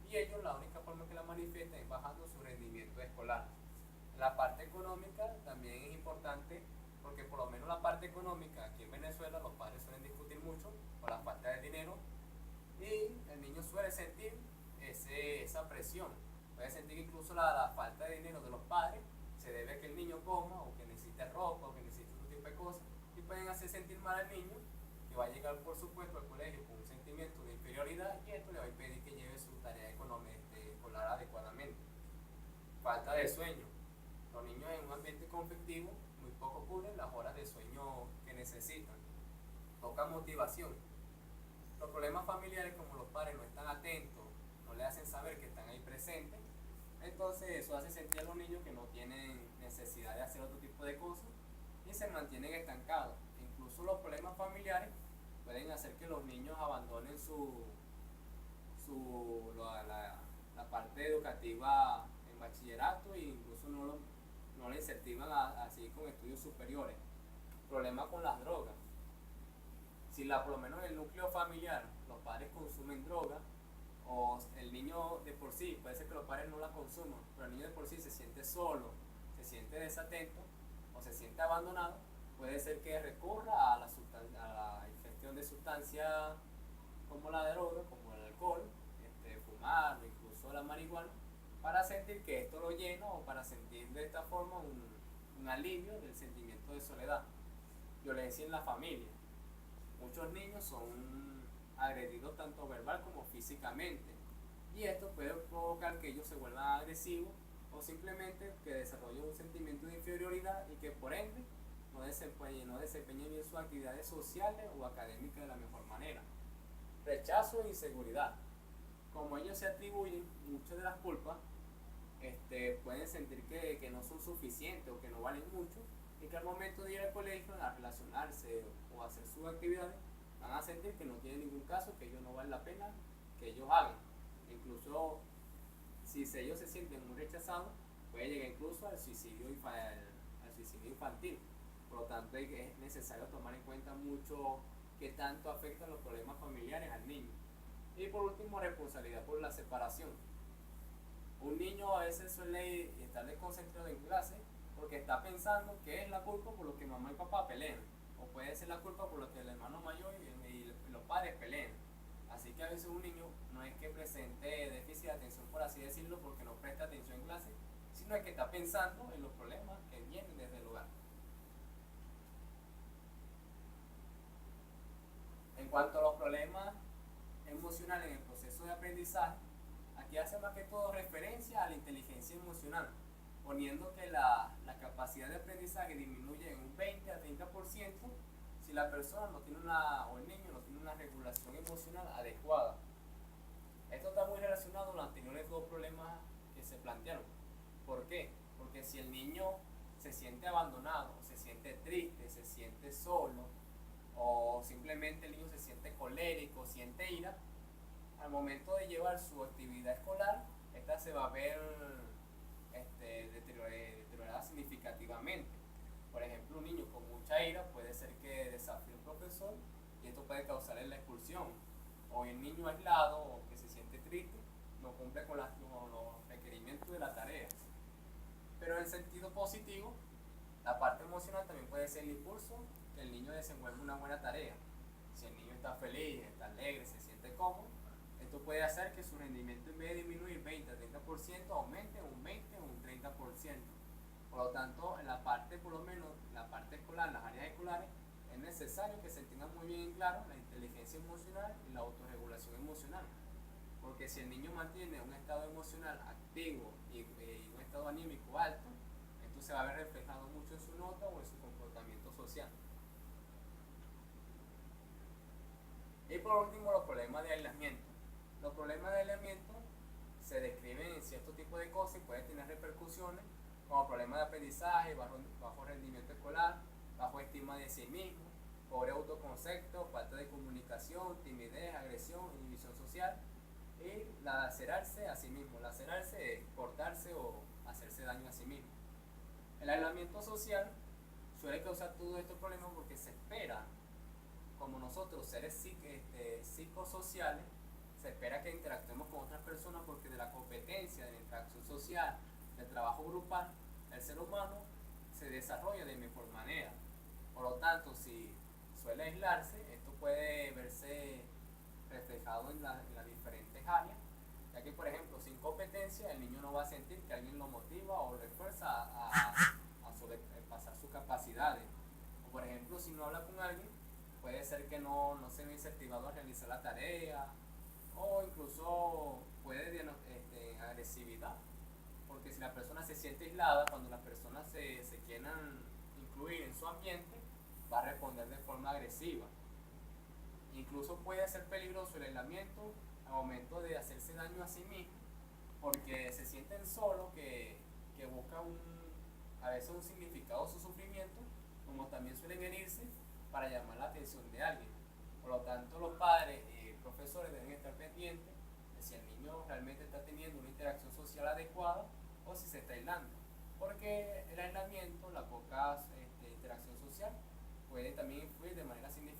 Y ellos la única forma que la manifiestan es bajando su rendimiento escolar. En la parte económica también es importante porque por lo menos la parte económica aquí en Venezuela los padres suelen discutir mucho por la falta de dinero y el niño suele sentir esa presión, puede sentir que incluso la falta de dinero de los padres se debe a que el niño coma o que necesite ropa o que necesite otro tipo de cosas y pueden hacer sentir mal al niño que va a llegar por supuesto al colegio con un sentimiento de inferioridad y esto le va a impedir que lleve su tarea económica escolar adecuadamente. Falta de sueño. Los niños en un ambiente conflictivo muy poco cubren las horas de sueño que necesitan. Poca motivación. Los problemas familiares, como los padres no están atentos, no le hacen saber que están ahí presentes, entonces eso hace sentir a los niños que no tienen necesidad de hacer otro tipo de cosas y se mantienen estancados. Incluso los problemas familiares pueden hacer que los niños abandonen la parte educativa en bachillerato e incluso no le incentivan a seguir con estudios superiores. Problema con las drogas. Si por lo menos en el núcleo familiar los padres consumen droga, o el niño de por sí, puede ser que los padres no la consuman, pero el niño de por sí se siente solo, se siente desatento o se siente abandonado, puede ser que recurra a la ingestión de sustancias como la droga, como el alcohol, fumar o incluso la marihuana, para sentir que esto lo llena o para sentir de esta forma un alivio del sentimiento de soledad. Violencia en la familia. Muchos niños son agredidos tanto verbal como físicamente y esto puede provocar que ellos se vuelvan agresivos o simplemente que desarrollen un sentimiento de inferioridad y que por ende no desempeñen bien sus actividades sociales o académicas de la mejor manera. Rechazo e inseguridad. Como ellos se atribuyen muchas de las culpas, pueden sentir que no son suficientes o que no valen mucho y que al momento de ir al colegio a relacionarse o hacer sus actividades van a sentir que no tienen ningún caso, que ellos no valen la pena que ellos hagan. Incluso si ellos se sienten muy rechazados, puede llegar incluso al suicidio infantil. Por lo tanto es necesario tomar en cuenta mucho qué tanto afectan los problemas familiares al niño. Y por último, responsabilidad por la separación. Un niño a veces suele estar desconcentrado en clase porque está pensando que es la culpa por lo que mamá y papá pelean, o puede ser la culpa por lo que el hermano mayor y los padres pelean. Así que a veces un niño no es que presente déficit de atención, por así decirlo, porque no presta atención en clase, sino es que está pensando en los problemas que vienen desde el hogar. En cuanto a los problemas emocionales en el proceso de aprendizaje, aquí hace más que todo referencia a la inteligencia emocional, poniendo que la capacidad de aprendizaje disminuye en un 20 a 30% si la persona no tiene o el niño no tiene una regulación emocional adecuada. Esto está muy relacionado a los anteriores dos problemas que se plantearon. ¿Por qué? Porque si el niño se siente abandonado, se siente triste, se siente solo, o simplemente el niño se siente colérico, siente ira, al momento de llevar su actividad escolar, esta se va a ver deteriorada significativamente. Por ejemplo, un niño con mucha ira puede ser que desafíe a un profesor y esto puede causarle la expulsión. O el niño aislado o que se siente triste no cumple con los requerimientos de la tarea. Pero en sentido positivo, la parte emocional también puede ser el impulso que el niño desenvuelva una buena tarea. Si el niño está feliz, está alegre, se siente cómodo, esto puede hacer que su rendimiento en vez de disminuir 20 a 30% aumente un 20 o un 30%. Por lo tanto, en la parte, por lo menos, la parte escolar, las áreas escolares, es necesario que se tenga muy bien claro la inteligencia emocional y la autorregulación emocional. Porque si el niño mantiene un estado emocional activo y un estado anímico alto, esto se va a ver reflejado mucho en su nota o en su comportamiento social. Y por último, los problemas de aislamiento. Los problemas de aislamiento se describen en cierto tipo de cosas y pueden tener repercusiones como problemas de aprendizaje, bajo rendimiento escolar, bajo estima de sí mismo, pobre autoconcepto, falta de comunicación, timidez, agresión, inhibición social y lacerarse a sí mismo. Lacerarse es cortarse o hacerse daño a sí mismo. El aislamiento social suele causar todos estos problemas porque se espera, como nosotros seres psicosociales, se espera que interactuemos con otras personas porque de la competencia, de la interacción social, del trabajo grupal, el ser humano se desarrolla de mejor manera. Por lo tanto, si suele aislarse, esto puede verse reflejado en las diferentes áreas, ya que por ejemplo sin competencia el niño no va a sentir que alguien lo motiva o lo esfuerza a sobrepasar sus capacidades. O por ejemplo si no habla con alguien, puede ser que no se ve incentivado a realizar la tarea, o incluso puede agresividad, porque si la persona se siente aislada, cuando las personas se quieran incluir en su ambiente, va a responder de forma agresiva. Incluso puede ser peligroso el aislamiento al momento de hacerse daño a sí mismo, porque se sienten solos, que buscan a veces un significado a su sufrimiento, como también suelen herirse para llamar la atención de alguien. Por lo tanto, los padres y profesores deben estar pendientes de si el niño realmente está teniendo una interacción social adecuada o si se está aislando. Porque el aislamiento, la poca interacción social, puede también influir de manera significativa